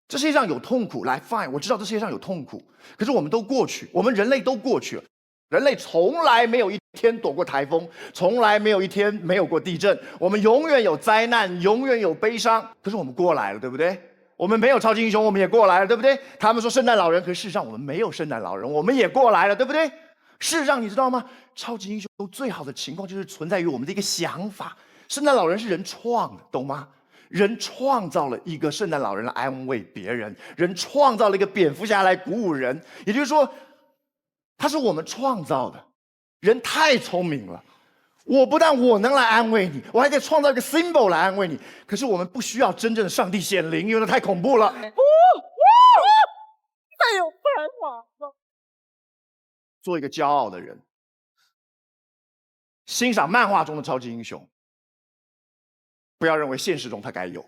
这世界上有痛苦，来 fine， 我知道这世界上有痛苦，可是我们都过去，我们人类都过去了。人类从来没有一天躲过台风，从来没有一天没有过地震，我们永远有灾难，永远有悲伤，可是我们过来了，对不对？我们没有超级英雄，我们也过来了，对不对？他们说圣诞老人，可是事实上我们没有圣诞老人，我们也过来了，对不对？事实上你知道吗？超级英雄最好的情况就是存在于我们的一个想法。圣诞老人是人创的，懂吗？人创造了一个圣诞老人来安慰别人，人创造了一个蝙蝠侠来鼓舞人。也就是说，他是我们创造的。人太聪明了，我不但我能来安慰你，我还可以创造一个 symbol 来安慰你。可是我们不需要真正的上帝显灵，因为那太恐怖了。太有办法了。做一个骄傲的人，欣赏漫画中的超级英雄。不要认为现实中他该有。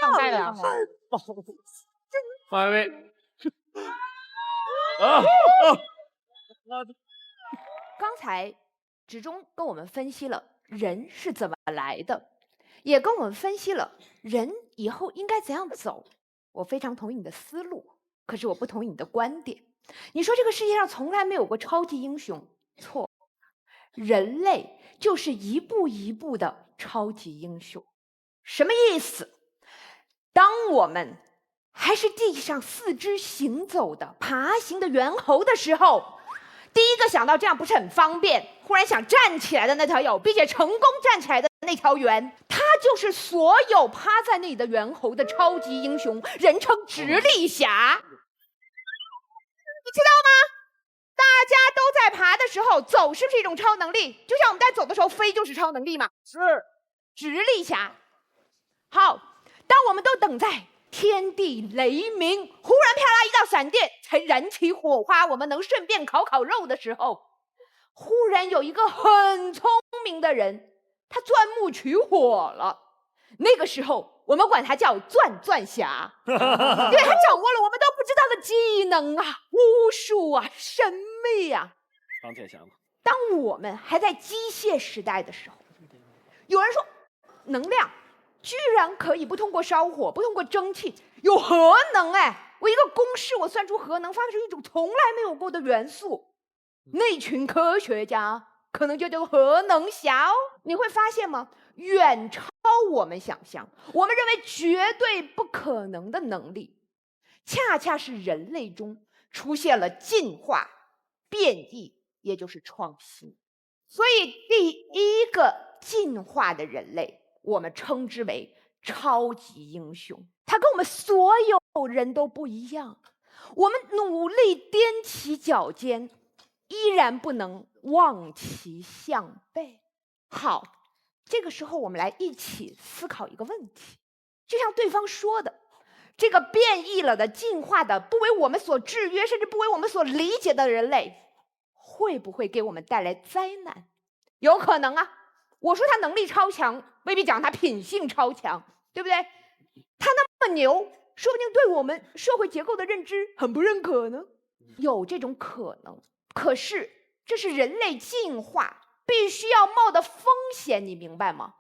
要来了，下一位。刚才植中跟我们分析了人是怎么来的，也跟我们分析了人以后应该怎样走。我非常同意你的思路，可是我不同意你的观点。你说这个世界上从来没有过超级英雄，错。人类就是一步一步的超级英雄。什么意思？当我们还是地上四肢行走的爬行的猿猴的时候，第一个想到这样不是很方便，忽然想站起来的那条友，并且成功站起来的那条猿，他就是所有趴在那里的猿猴的超级英雄，人称直立侠。你知道吗？大家都在爬的时候，走是不是一种超能力？就像我们在走的时候，飞就是超能力嘛。是，直立侠。好，当我们都等在天地雷鸣，忽然啪啦一道闪电，才燃起火花，我们能顺便烤烤肉的时候，忽然有一个很聪明的人，他钻木取火了。那个时候我们管他叫钻钻侠，因为他掌握了我们都不知道的技能啊，巫术啊，神秘啊。钢铁侠嘛。当我们还在机械时代的时候，有人说能量居然可以不通过烧火，不通过蒸汽，有核能。哎，我一个公式我算出核能，发明出一种从来没有过的元素，那群科学家可能就叫做核能侠哦。你会发现吗？远超我们想象，我们认为绝对不可能的能力，恰恰是人类中出现了进化、变异，也就是创新。所以第一个进化的人类，我们称之为超级英雄。他跟我们所有人都不一样，我们努力踮起脚尖，依然不能望其项背。好，这个时候我们来一起思考一个问题，就像对方说的，这个变异了的、进化的、不为我们所制约，甚至不为我们所理解的人类，会不会给我们带来灾难？有可能啊。我说他能力超强，未必讲他品性超强，对不对？他那么牛，说不定对我们社会结构的认知很不认可呢。有这种可能，可是这是人类进化必须要冒的风险，你明白吗？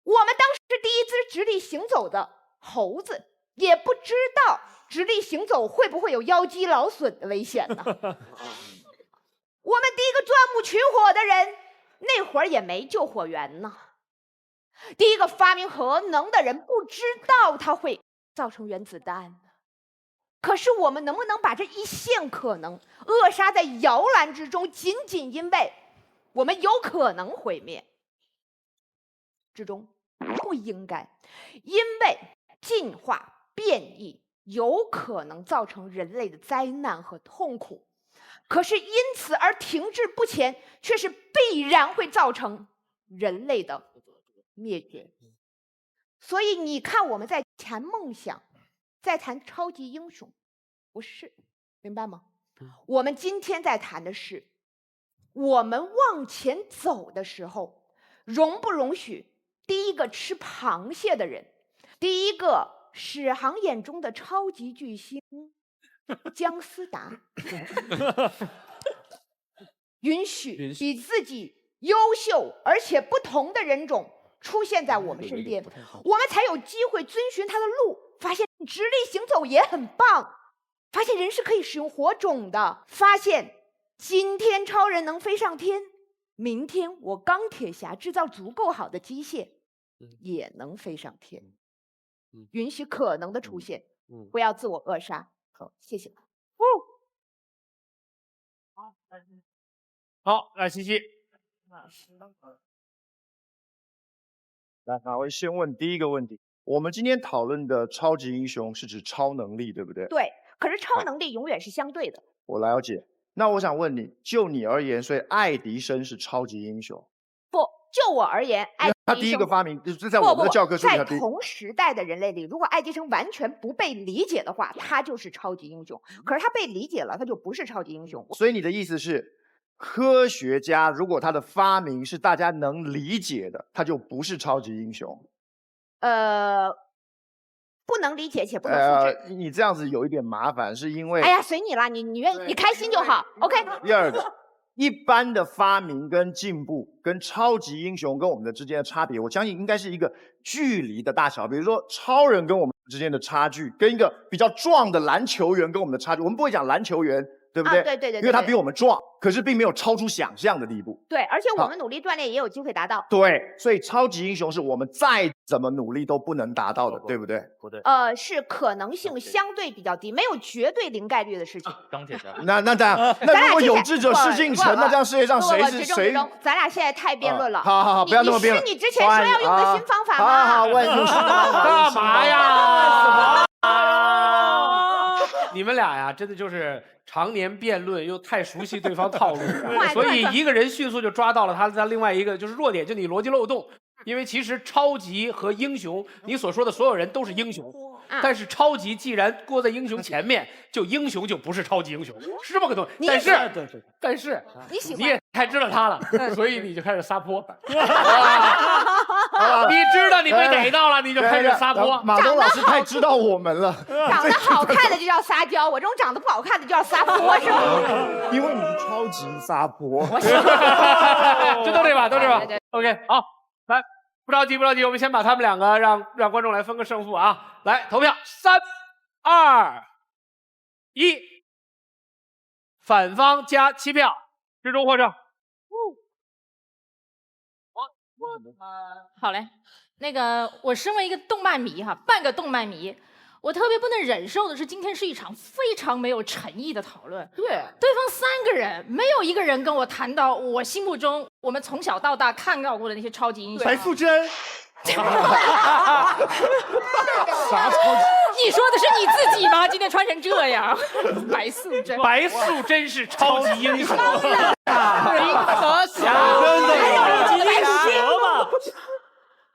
我们当时第一只直立行走的猴子也不知道直立行走会不会有腰肌劳损的危险呢。我们第一个钻木取火的人，那会儿也没救火员呢。第一个发明核能的人不知道它会造成原子弹呢。可是我们能不能把这一线可能扼杀在摇篮之中，仅仅因为我们有可能毁灭之中？不应该，因为进化变异有可能造成人类的灾难和痛苦，可是因此而停滞不前，却是必然会造成人类的灭绝。所以你看，我们在谈梦想，在谈超级英雄，不是，明白吗？我们今天在谈的是，我们往前走的时候，容不容许第一个吃螃蟹的人，第一个史航眼中的超级巨星姜思达允许比自己优秀而且不同的人种出现在我们身边，我们才有机会遵循他的路，发现直立行走也很棒，发现人是可以使用火种的，发现今天超人能飞上天，明天我钢铁侠制造足够好的机械也能飞上天。允许可能的出现，不要自我扼杀。好，谢谢。好，来西西。来，哪位先问第一个问题？我们今天讨论的超级英雄是指超能力，对不对？对，可是超能力永远是相对的。我了解。那我想问你，就你而言，所以爱迪生是超级英雄？不，就我而言，爱迪生他第一个发明，就是在我们的教科书里，在同时代的人类里，如果爱迪生完全不被理解的话，他就是超级英雄。可是他被理解了，他就不是超级英雄。所以你的意思是，科学家如果他的发明是大家能理解的，他就不是超级英雄。不能理解且不能复制。你这样子有一点麻烦，是因为哎呀，随你啦，你愿意，你开心就好。OK。第二个，一般的发明跟进步跟超级英雄跟我们的之间的差别，我相信应该是一个距离的大小。比如说，超人跟我们之间的差距，跟一个比较壮的篮球员跟我们的差距，我们不会讲篮球员，对不对？对对对，因为他比我们壮，可是并没有超出想象的地步。对，而且我们努力锻炼也有机会达到。对，所以超级英雄是我们再怎么努力都不能达到的，对不对？不对。是可能性相对比较低，没有绝对零概率的事情。钢铁侠。那这样，那如果有志者事竟成，那这样世界上谁是谁？咱俩现在太辩论了。好，不要那么辩论。你之前说要用个新方法吗？好，问用新方法。干嘛呀？你们俩呀，真的就是常年辩论，又太熟悉对方套路，所以一个人迅速就抓到了他另外一个就是弱点，就你逻辑漏洞。因为其实超级和英雄，你所说的所有人都是英雄，但是超级既然搁在英雄前面，就英雄就不是超级英雄，是这么个东西。但是你也太知道他了，所以你就开始撒泼。你知道你被逮到了，你就开始撒泼。马东老师太知道我们了。长得好看的就叫撒娇，我这种长得不好看的就叫撒泼，是吗？因为你是超级撒泼。这都对吧？都对吧 ？OK， 好，来，不着急，我们先把他们两个让观众来分个胜负啊！来投票，3、2、1，反方加7票，最终获胜。好嘞，那个我身为一个动漫迷哈，半个动漫迷，我特别不能忍受的是，今天是一场非常没有诚意的讨论。对方3个人没有一个人跟我谈到我心目中我们从小到大看到过的那些超级英雄。白素贞。啥超级？你说的是你自己吗？今天穿成这样，白素贞。白素贞是超级英雄。银河侠，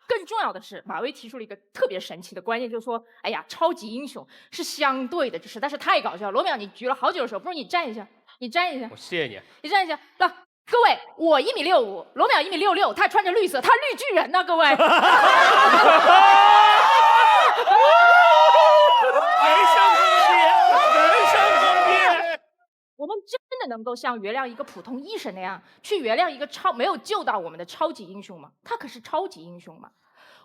更重要的是，马威提出了一个特别神奇的观念，就是说，哎呀，超级英雄是相对的，这实在是太搞笑了。罗淼，你举了好久的手，不如你站一下，你站一下。我谢谢你。你站一下，那各位，我1.65米，罗淼1.66米，他穿着绿色，他绿巨人呢，各位。人生更迭。我们真的能够像原谅一个普通医生那样，去原谅一个没有救到我们的超级英雄吗？他可是超级英雄嘛。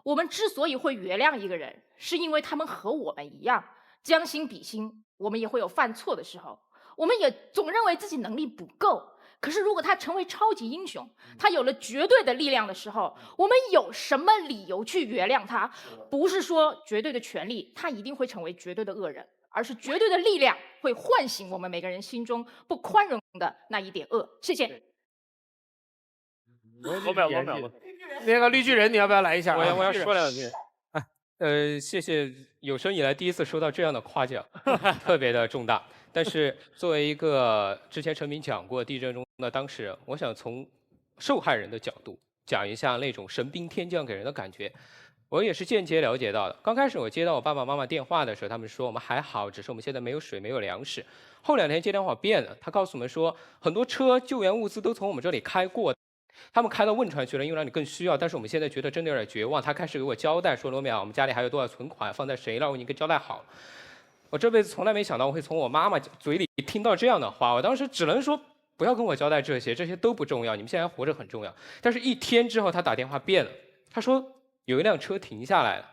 我们之所以会原谅一个人，是因为他们和我们一样，将心比心，我们也会有犯错的时候，我们也总认为自己能力不够。可是如果他成为超级英雄，他有了绝对的力量的时候，我们有什么理由去原谅他？不是说绝对的权利，他一定会成为绝对的恶人，而是绝对的力量会唤醒我们每个人心中不宽容的那一点恶。谢谢。罗淼，那个绿巨人，你要不要来一下？我要说两句。谢谢有生以来第一次收到这样的夸奖，特别的重大。但是作为一个之前陈明讲过地震中的当事人，我想从受害人的角度讲一下那种神兵天降给人的感觉。我也是间接了解到的。刚开始我接到我爸爸妈妈电话的时候，他们说我们还好，只是我们现在没有水，没有粮食。后2天接电话变了，他告诉我们说很多车救援物资都从我们这里开过。他们开到汶川去了，因为那里更需要。但是我们现在觉得真的有点绝望。他开始给我交代说：“罗淼，我们家里还有多少存款，放在谁那儿，我已经给交代好了。”我这辈子从来没想到我会从我妈妈嘴里听到这样的话。我当时只能说不要跟我交代这些都不重要，你们现在活着很重要。但是1天之后，他打电话变了，他说有一辆车停下来了，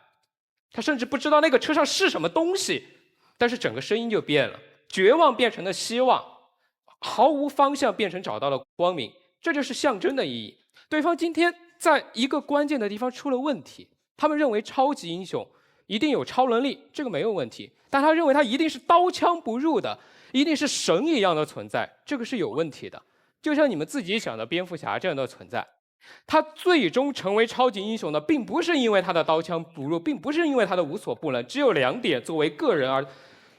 他甚至不知道那个车上是什么东西，但是整个声音就变了，绝望变成了希望，毫无方向变成找到了光明。这就是象征的意义。对方今天在一个关键的地方出了问题，他们认为超级英雄一定有超能力，这个没有问题，但他认为他一定是刀枪不入的，一定是神一样的存在，这个是有问题的。就像你们自己想的蝙蝠侠这样的存在，他最终成为超级英雄的，并不是因为他的刀枪不入，并不是因为他的无所不能，只有2点作为个人而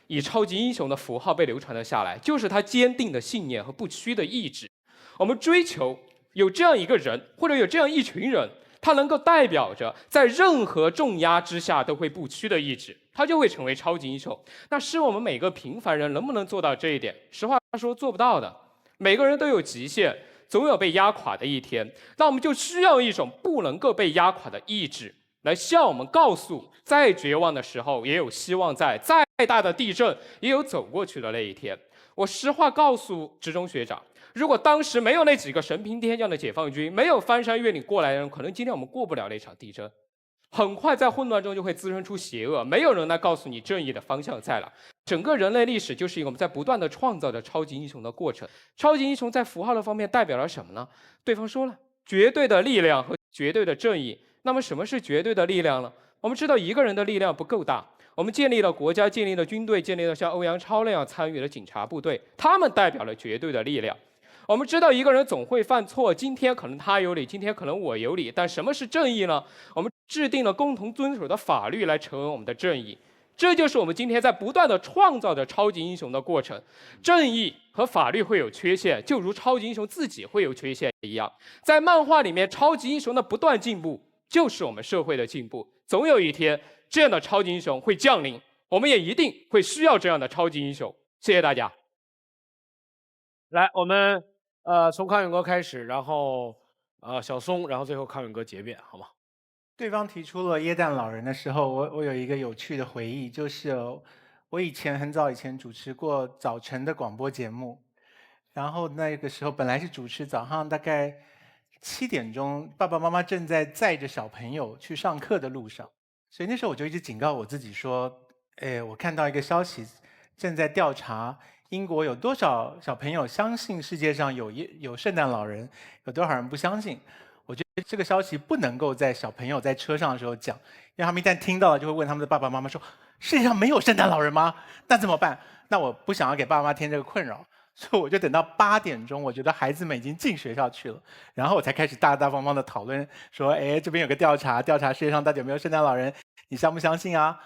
以超级英雄的符号被流传了下来，就是他坚定的信念和不屈的意志。我们追求有这样一个人，或者有这样一群人，他能够代表着在任何重压之下都会不屈的意志，他就会成为超级英雄。那是我们每个平凡人能不能做到这一点？实话说，做不到的。每个人都有极限，总有被压垮的一天。那我们就需要一种不能够被压垮的意志，来向我们告诉，再绝望的时候也有希望在，再大的地震也有走过去的那一天。我实话告诉职中学长，如果当时没有那几个神兵天降的解放军，没有翻山越岭过来的人，可能今天我们过不了那场地震。很快在混乱中就会滋生出邪恶，没有人来告诉你正义的方向在哪。整个人类历史就是一个我们在不断的创造着超级英雄的过程。超级英雄在符号的方面代表了什么呢？对方说了，绝对的力量和绝对的正义。那么什么是绝对的力量呢？我们知道一个人的力量不够大，我们建立了国家，建立了军队，建立了像欧阳超那样参与了警察部队，他们代表了绝对的力量。我们知道一个人总会犯错，今天可能他有理，今天可能我有理，但什么是正义呢？我们制定了共同遵守的法律来成为我们的正义。这就是我们今天在不断的创造着超级英雄的过程。正义和法律会有缺陷，就如超级英雄自己会有缺陷一样。在漫画里面，超级英雄的不断进步，就是我们社会的进步。总有一天，这样的超级英雄会降临，我们也一定会需要这样的超级英雄。谢谢大家。来，我们从康永哥开始，然后小松，然后最后康永哥结辩，好吗？对方提出了耶诞老人的时候，我有一个有趣的回忆，就是我以前很早以前主持过早晨的广播节目，然后那个时候本来是主持早上大概7点钟，爸爸妈妈正在载着小朋友去上课的路上，所以那时候我就一直警告我自己说，我看到一个消息，正在调查英国有多少小朋友相信世界上有圣诞老人，有多少人不相信。我觉得这个消息不能够在小朋友在车上的时候讲，因为他们一旦听到了，就会问他们的爸爸妈妈说：“世界上没有圣诞老人吗？那怎么办？”那我不想要给爸爸妈妈添这个困扰，所以我就等到8点钟，我觉得孩子们已经进学校去了，然后我才开始大大方方的讨论说：“这边有个调查世界上到底有没有圣诞老人，你相不相信啊？”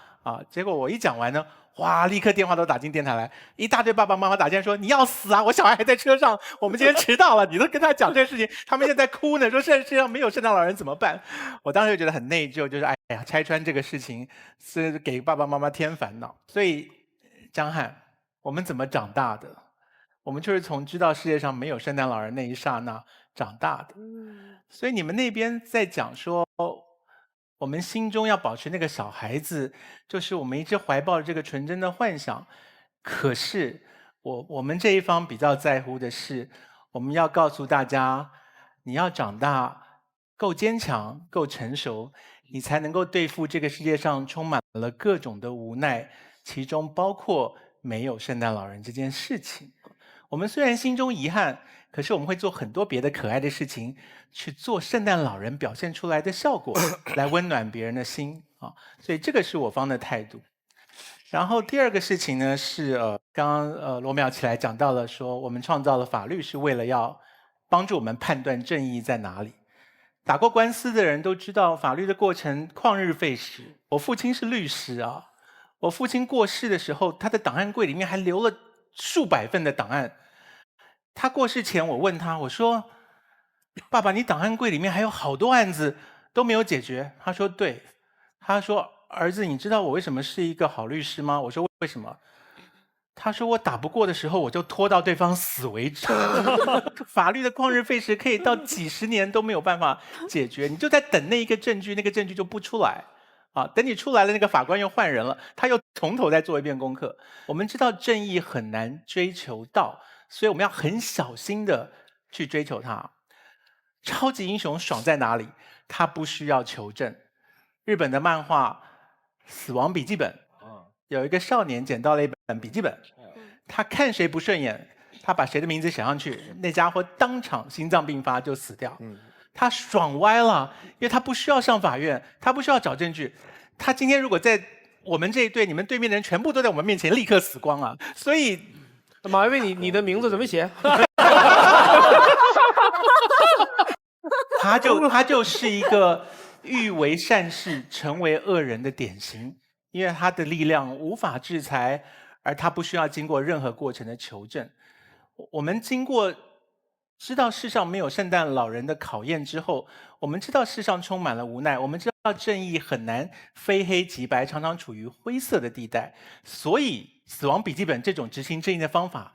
结果我一讲完呢，哇，立刻电话都打进电台来，一大堆爸爸妈妈打进来说：“你要死啊！我小孩还在车上，我们今天迟到了，你都跟他讲这个事情，他们现在哭呢，说世界上没有圣诞老人怎么办？”我当时就觉得很内疚，就是哎呀，拆穿这个事情是给爸爸妈妈添烦恼。所以，江汉，我们怎么长大的？我们就是从知道世界上没有圣诞老人那一刹那长大的。所以你们那边在讲说，我们心中要保持那个小孩子，就是我们一直怀抱着这个纯真的幻想。可是我们这一方比较在乎的是，我们要告诉大家，你要长大，够坚强，够成熟，你才能够对付这个世界上充满了各种的无奈，其中包括没有圣诞老人这件事情。我们虽然心中遗憾，可是我们会做很多别的可爱的事情，去做圣诞老人表现出来的效果，来温暖别人的心啊。所以这个是我方的态度。然后第二个事情呢是刚刚罗淼起来讲到了说，我们创造了法律是为了要帮助我们判断正义在哪里。打过官司的人都知道，法律的过程旷日费时。我父亲是律师啊，我父亲过世的时候，他的档案柜里面还留了数百份的档案。他过世前，我问他，我说：“爸爸，你档案柜里面还有好多案子都没有解决。”他说：“对。”他说：“儿子，你知道我为什么是一个好律师吗？”我说：“为什么？”他说：“我打不过的时候，我就拖到对方死为止。”法律的旷日费时可以到几十年都没有办法解决，你就在等那一个证据，那个证据就不出来。等你出来了，那个法官又换人了，他又从头再做一遍功课。我们知道正义很难追求到，所以我们要很小心的去追求它。超级英雄爽在哪里？他不需要求证。日本的漫画《死亡笔记本》，有一个少年捡到了一本笔记本，他看谁不顺眼，他把谁的名字写上去，那家伙当场心脏病发就死掉。他爽歪了，因为他不需要上法院，他不需要找证据。他今天如果在我们这一队，你们对面的人全部都在我们面前立刻死光啊！所以，马薇薇，你的名字怎么写？他就是一个欲为善事，成为恶人的典型，因为他的力量无法制裁，而他不需要经过任何过程的求证。我们经过知道世上没有圣诞老人的考验之后，我们知道世上充满了无奈，我们知道正义很难非黑即白，常常处于灰色的地带，所以死亡笔记本这种执行正义的方法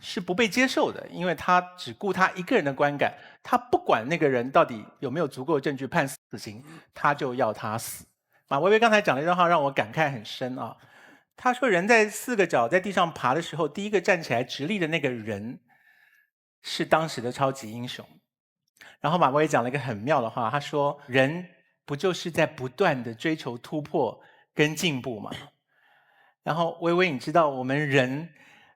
是不被接受的，因为他只顾他一个人的观感，他不管那个人到底有没有足够证据判死刑，他就要他死。马薇薇刚才讲了一段话让我感慨很深啊，他说人在4个脚在地上爬的时候，第一个站起来直立的那个人是当时的超级英雄。然后马薇薇讲了一个很妙的话，他说人不就是在不断的追求突破跟进步吗？然后薇薇你知道我们人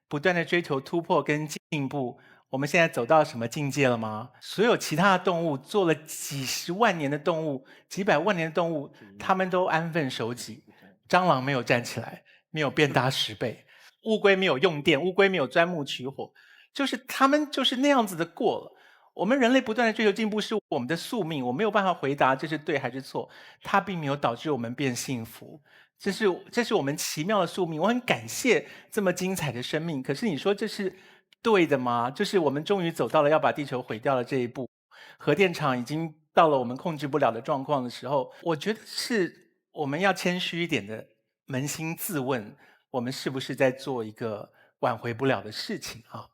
不断的追求突破跟进步，我们现在走到什么境界了吗？所有其他的动物做了几十万年的动物，几百万年的动物，他们都安分守己。蟑螂没有站起来，没有变大10倍，乌龟没有用电，乌龟没有钻木取火，就是他们就是那样子的过了。我们人类不断的追求进步是我们的宿命，我没有办法回答这是对还是错，它并没有导致我们变幸福，这是我们奇妙的宿命。我很感谢这么精彩的生命，可是你说这是对的吗？就是我们终于走到了要把地球毁掉的这一步，核电厂已经到了我们控制不了的状况的时候，我觉得是我们要谦虚一点的，扪心自问，我们是不是在做一个挽回不了的事情啊？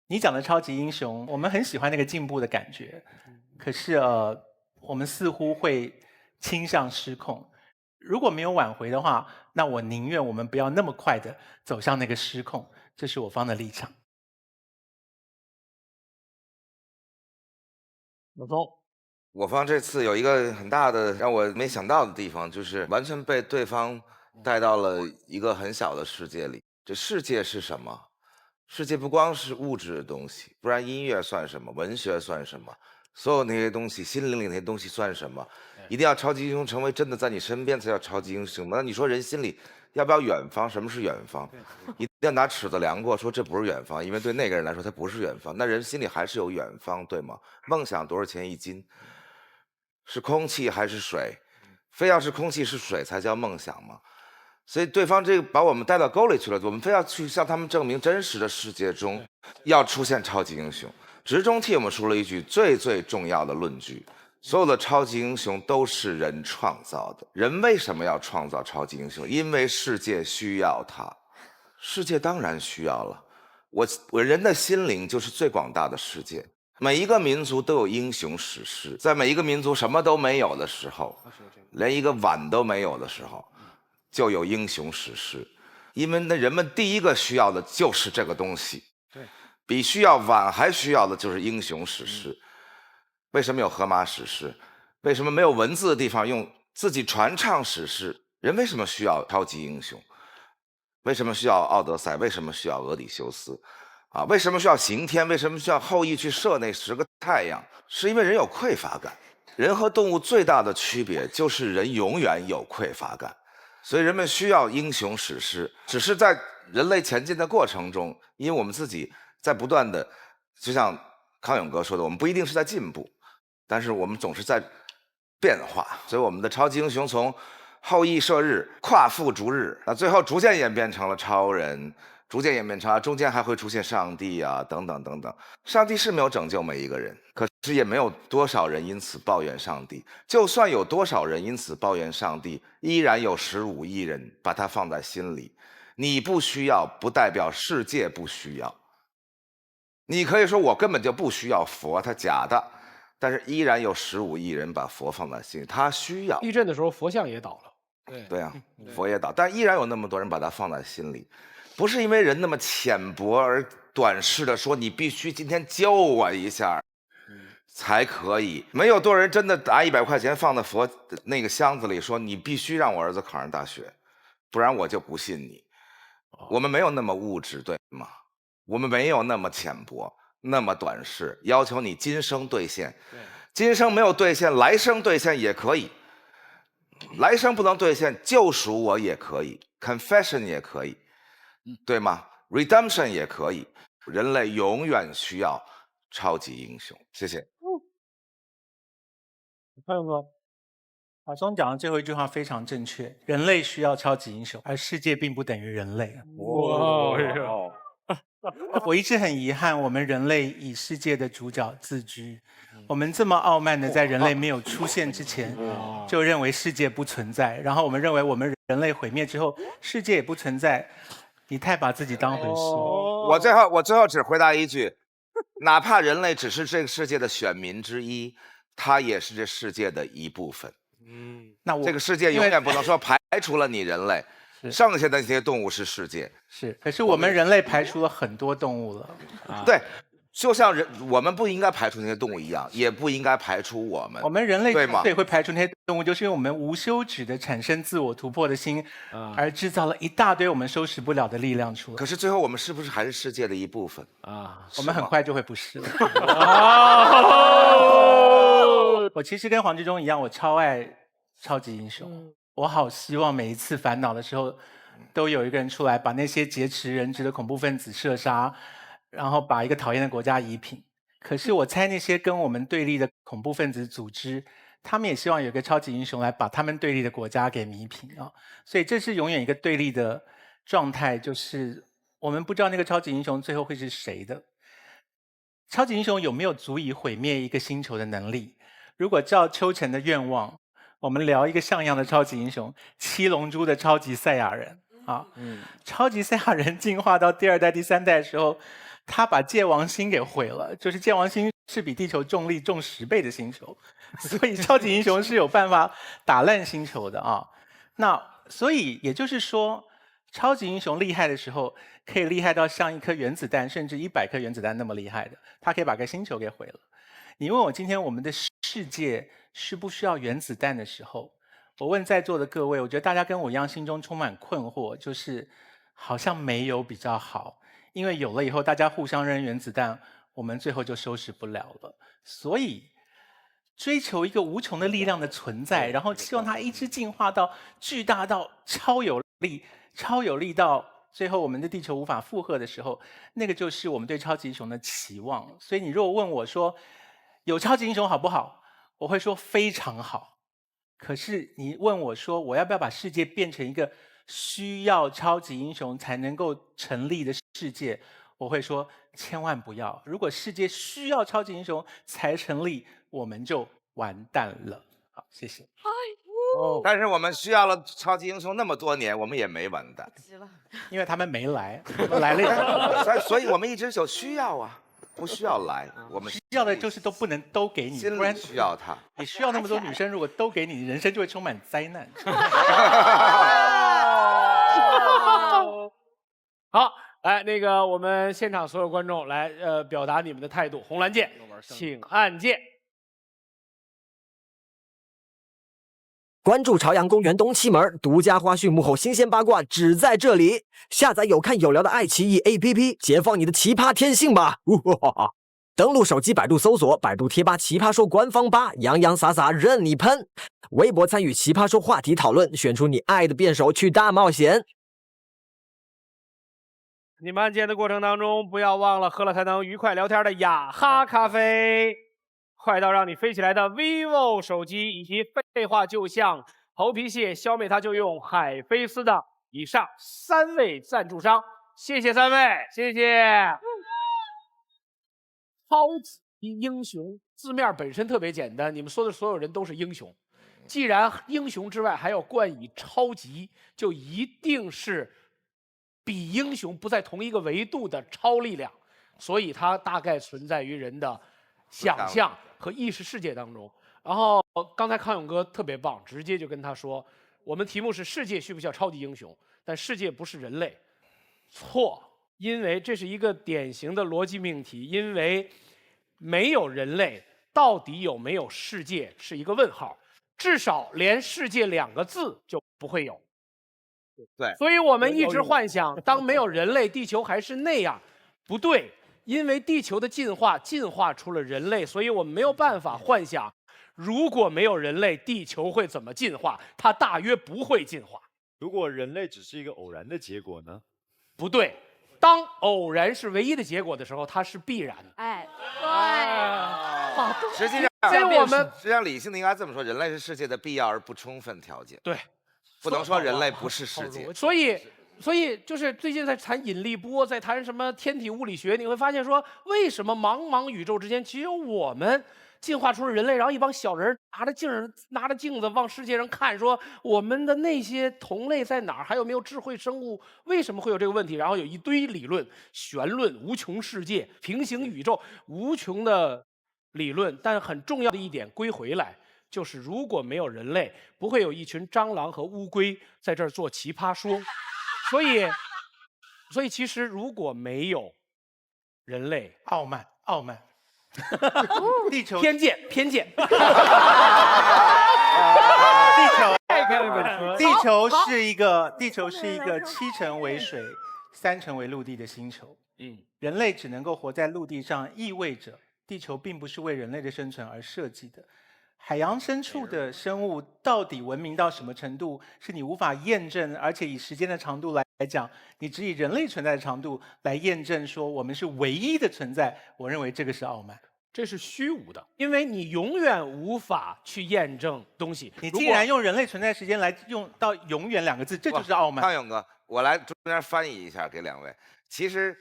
你讲的超级英雄，我们很喜欢那个进步的感觉，可是我们似乎会倾向失控。如果没有挽回的话，那我宁愿我们不要那么快的走向那个失控，这是我方的立场。老宗，我方这次有一个很大的让我没想到的地方，就是完全被对方带到了一个很小的世界里。这世界是什么？世界不光是物质的东西，不然音乐算什么？文学算什么？所有那些东西，心灵里那些东西算什么？一定要超级英雄成为真的在你身边才叫超级英雄吗？那你说人心里要不要远方？什么是远方？一定要拿尺子量过，说这不是远方，因为对那个人来说它不是远方。那人心里还是有远方，对吗？梦想多少钱一斤？是空气还是水？非要是空气是水才叫梦想吗？所以对方这个把我们带到沟里去了，我们非要去向他们证明真实的世界中要出现超级英雄。直中替我们说了一句最重要的论据：所有的超级英雄都是人创造的。人为什么要创造超级英雄？因为世界需要他。世界当然需要了。我人的心灵就是最广大的世界。每一个民族都有英雄史诗，在每一个民族什么都没有的时候，连一个碗都没有的时候，就有英雄史诗。因为那人们第一个需要的就是这个东西，对，比需要碗还需要的就是英雄史诗。为什么有荷马史诗？为什么没有文字的地方用自己传唱史诗？人为什么需要超级英雄？为什么需要奥德赛？为什么需要俄狄修斯？为什么需要刑天？为什么需要后羿去射那10个太阳？是因为人有匮乏感。人和动物最大的区别就是人永远有匮乏感，所以人们需要英雄史诗。只是在人类前进的过程中，因为我们自己在不断的，就像康永哥说的，我们不一定是在进步，但是我们总是在变化。所以我们的超级英雄从后羿射日，夸父逐日，那最后逐渐演变成了超人，逐渐演变成中间还会出现上帝啊，等等等等。上帝是没有拯救每一个人，可是也没有多少人因此抱怨上帝。就算有多少人因此抱怨上帝，依然有15亿人把它放在心里。你不需要，不代表世界不需要。你可以说我根本就不需要佛，它假的，但是依然有15亿人把佛放在心里，他需要。地震的时候佛像也倒了，对啊，佛也倒，但依然有那么多人把它放在心里。不是因为人那么浅薄而短视的说你必须今天救我一下才可以，没有多少人真的拿100块钱放在佛那个箱子里说你必须让我儿子考上大学，不然我就不信你。我们没有那么物质，对吗？我们没有那么浅薄，那么短视，要求你今生兑现。今生没有兑现，来生兑现也可以。来生不能兑现，救赎我也可以 ，confession 也可以。对吗 ？Redemption 也可以。人类永远需要超级英雄。谢谢。还有吗？马松讲的最后一句话非常正确，人类需要超级英雄，而世界并不等于人类。我一直很遗憾，我们人类以世界的主角自居。我们这么傲慢的在人类没有出现之前，就认为世界不存在，然后我们认为我们人类毁灭之后，世界也不存在。你太把自己当回事。我最后只回答一句，哪怕人类只是这个世界的选民之一，他也是这世界的一部分。那这个世界永远不能说排除了你人类，剩下的那些动物是世界。是，可是我们人类排除了很多动物了。对。就像我们不应该排除那些动物一样，也不应该排除我们。我们人类对吗？对会排除那些动物，就是因为我们无休止的产生自我突破的心，而制造了一大堆我们收拾不了的力量出来。可是最后我们是不是还是世界的一部分啊？我们很快就会不是了。我其实跟黄志忠一样，我超爱超级英雄。我好希望每一次烦恼的时候，都有一个人出来把那些劫持人质的恐怖分子射杀。然后把一个讨厌的国家夷平。可是我猜那些跟我们对立的恐怖分子组织，他们也希望有一个超级英雄来把他们对立的国家给弥平啊。所以这是永远一个对立的状态，就是我们不知道那个超级英雄最后会是谁的。超级英雄有没有足以毁灭一个星球的能力？如果照秋晨的愿望，我们聊一个像样的超级英雄——七龙珠的超级赛亚人啊。超级赛亚人进化到第2代、第3代的时候，他把界王星给毁了，就是界王星是比地球重力重10倍的星球，所以超级英雄是有办法打烂星球的啊。那所以也就是说，超级英雄厉害的时候，可以厉害到像一颗原子弹，甚至100颗原子弹那么厉害的，他可以把个星球给毁了。你问我今天我们的世界需不需要原子弹的时候，我问在座的各位，我觉得大家跟我一样心中充满困惑，就是好像没有比较好，因为有了以后大家互相扔原子弹，我们最后就收拾不了了。所以追求一个无穷的力量的存在，然后希望它一直进化到巨大到超有力到最后我们的地球无法负荷的时候，那个就是我们对超级英雄的期望。所以你如果问我说有超级英雄好不好，我会说非常好。可是你问我说我要不要把世界变成一个需要超级英雄才能够成立的世界，我会说千万不要。如果世界需要超级英雄才成立，我们就完蛋了。好，谢谢。但是我们需要了超级英雄那么多年，我们也没完蛋，因为他们没来，我们来了以后所以我们一直有需要啊，不需要来，我们需要的就是都不能都给你，不然需要他。你需要那么多女生，如果都给你，人生就会充满灾难。好，来那个我们现场所有观众来表达你们的态度。红蓝键，请按键。关注朝阳公园东七门，独家花絮幕后新鲜八卦只在这里。下载有看有聊的爱奇艺 APP， 解放你的奇葩天性吧！登录手机百度搜索百度贴吧奇葩说官方吧，洋洋洒洒任你喷。微博参与奇葩说话题讨论，选出你爱的辩手去大冒险。你们按键的过程当中，不要忘了喝了才能愉快聊天的雅哈咖啡，快到让你飞起来的 vivo 手机，以及废话就像头皮屑，消灭它就用海飞丝的以上3位赞助商，谢谢3位，谢谢。超级英雄字面本身特别简单，你们说的所有人都是英雄。既然英雄之外还要冠以超级，就一定是比英雄不在同一个维度的超力量，所以它大概存在于人的想象和意识世界当中。然后刚才康永哥特别棒，直接就跟他说，我们题目是世界需不需要超级英雄，但世界不是人类。错，因为这是一个典型的逻辑命题，因为没有人类，到底有没有世界是一个问号，至少连世界2个字就不会有。对，所以我们一直幻想，当没有人类，地球还是那样。不对，因为地球的进化出了人类，所以我们没有办法幻想，如果没有人类，地球会怎么进化？它大约不会进化。如果人类只是一个偶然的结果呢？不对，当偶然是唯一的结果的时候，它是必然的。哎，对，好多。实际上，实际上理性的应该这么说：人类是世界的必要而不充分条件。对。不能说人类不是世界，所以就是最近在谈引力波，在谈什么天体物理学，你会发现说，为什么茫茫宇宙之间只有我们进化出了人类，然后一帮小人拿着镜子往世界上看，说我们的那些同类在哪儿，还有没有智慧生物？为什么会有这个问题？然后有一堆理论，弦论、无穷世界、平行宇宙，无穷的理论，但很重要的一点归回来。就是如果没有人类，不会有一群蟑螂和乌龟在这儿做奇葩说。所以其实如果没有人类，傲慢，地球偏见，地球是一个7成为水、3成为陆地的星球。人类只能够活在陆地上，意味着地球并不是为人类的生存而设计的。海洋深处的生物到底文明到什么程度，是你无法验证，而且以时间的长度来讲，你只以人类存在的长度来验证说我们是唯一的存在，我认为这个是傲慢，这是虚无的，因为你永远无法去验证东西。你竟然用人类存在时间来用到永远2个字，这就是傲慢。康永哥，我来中间翻译一下给2位。其实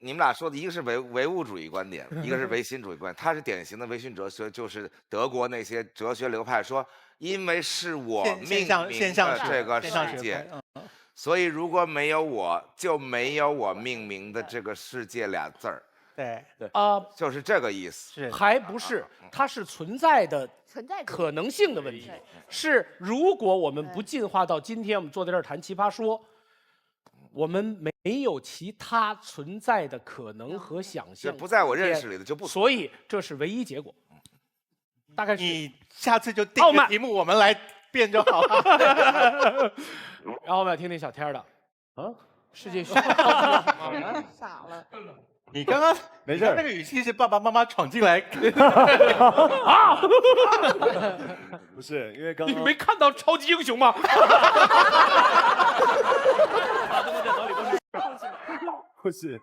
你们俩说的一个是唯物主义观点，一个是唯心主义观点。他是典型的唯心哲学，就是德国那些哲学流派说，因为是我命名的这个世界，所以如果没有我，就没有我命名的这个世界俩字儿。对对就是这个意思。是还不是，它是存在的可能性的问题。是如果我们不进化到今天，我们坐在这儿谈奇葩说，我们没有其他存在的可能和想象，不在我认识里的就不。所以这是唯一结果。大概是你下次就定个题目，我们来变就好了。然后我们要听听小天的啊，世界傻了。你刚刚没事，那个语气是爸爸妈妈闯进来啊！不是，因为刚你没看到超级英雄吗？不是，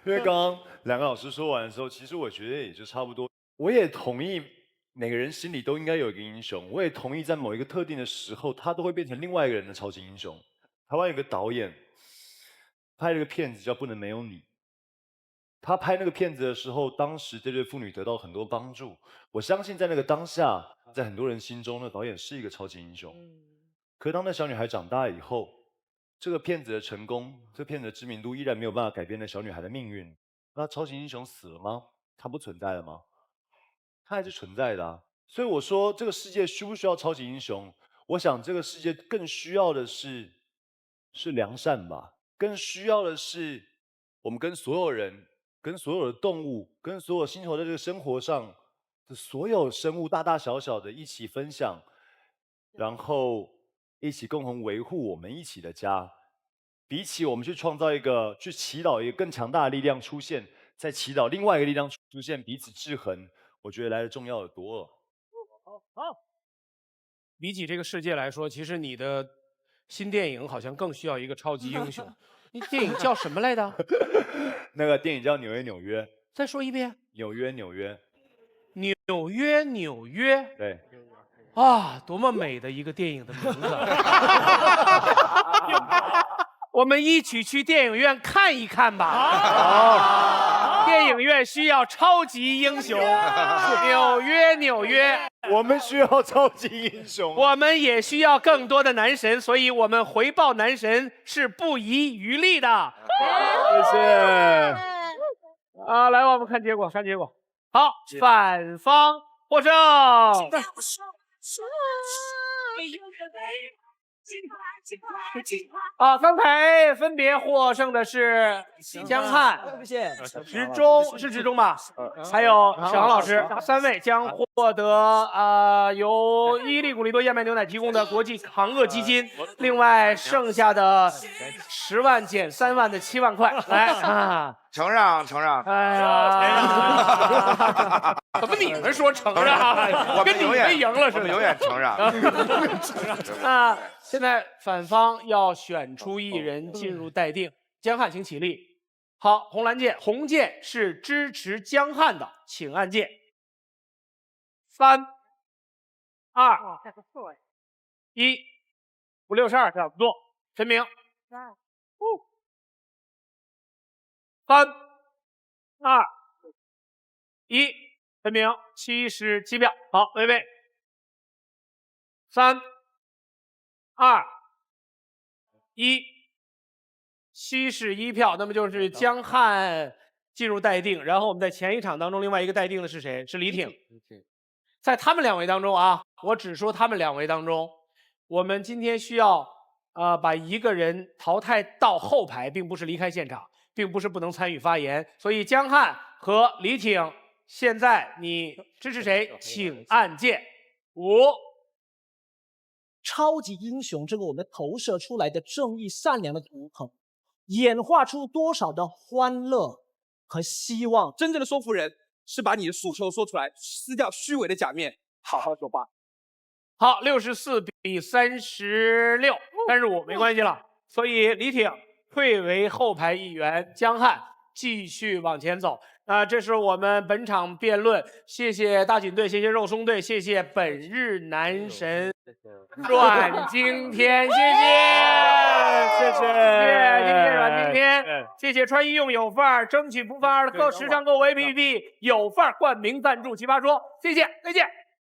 因为刚刚两个老师说完的时候，其实我觉得也就差不多。我也同意每个人心里都应该有一个英雄，我也同意在某一个特定的时候，他都会变成另外一个人的超级英雄。台湾有个导演拍了个片子叫《不能没有你》。他拍那个片子的时候，当时这对父女得到很多帮助。我相信在那个当下，在很多人心中，那导演是一个超级英雄。可当那小女孩长大以后，这个片子的成功，这个片子的知名度依然没有办法改变那小女孩的命运。那超级英雄死了吗？他不存在了吗？他还是存在的啊。所以我说，这个世界需不需要超级英雄？我想这个世界更需要的是良善吧，更需要的是我们跟所有人。跟所有的动物，跟所有星球的这个生活上的所有生物，大大小小的，一起分享，然后一起共同维护我们一起的家。比起我们去创造一个，去祈祷一个更强大的力量出现，再祈祷另外一个力量出现，彼此制衡，我觉得来的重要的多了。好，比起这个世界来说，其实你的新电影好像更需要一个超级英雄。你电影叫什么来着？那个电影叫《纽约纽约》。再说一遍。纽约纽约。纽约纽约。对。啊，多么美的一个电影的名字！我们一起去电影院看一看吧。电影院需要超级英雄。纽约纽约。我们需要超级英雄，我们也需要更多的男神，所以我们回报男神是不遗余力的。谢谢。啊，来，我们看结果，看结果。好，反方获胜。啊，刚才分别获胜的是江汉、植中是植中吧？还有沈航老师，3位将获得由伊利古利多燕麦牛奶提供的国际抗饿基金，另外剩下的10万减3万的7万块，来啊！承让，承让。哎呀，怎么你们说承让？跟你们赢了似的。我们永远承让。那现在反方要选出一人进入待定，江汉请起立。好，红蓝键，红键是支持江汉的，请按键。3、2、1，5、6、12，差不多。陈明。3、2、1，陈明77票。好，微微。3、2、1， 71票。那么就是江汉进入待定，然后我们在前一场当中另外一个待定的是谁？是李挺。在他们2位当中啊，我只说他们2位当中，我们今天需要把一个人淘汰到后排，并不是离开现场，并不是不能参与发言。所以江汉和李挺，现在你支持谁？请按键。5。超级英雄这个我们投射出来的正义善良的图腾，演化出多少的欢乐和希望。真正的说服人是把你的诉求说出来，撕掉虚伪的假面，好好说话。好，64比35，没关系了。所以李挺退为后排一员，江汉继续往前走。这是我们本场辩论，谢谢大锦队，谢谢肉松队，谢谢本日男神。阮经天，谢谢，谢谢阮经天，谢谢穿衣用有范儿，争取不犯二的时尚购物 APP 有范儿冠名赞助奇葩说，谢谢，再见。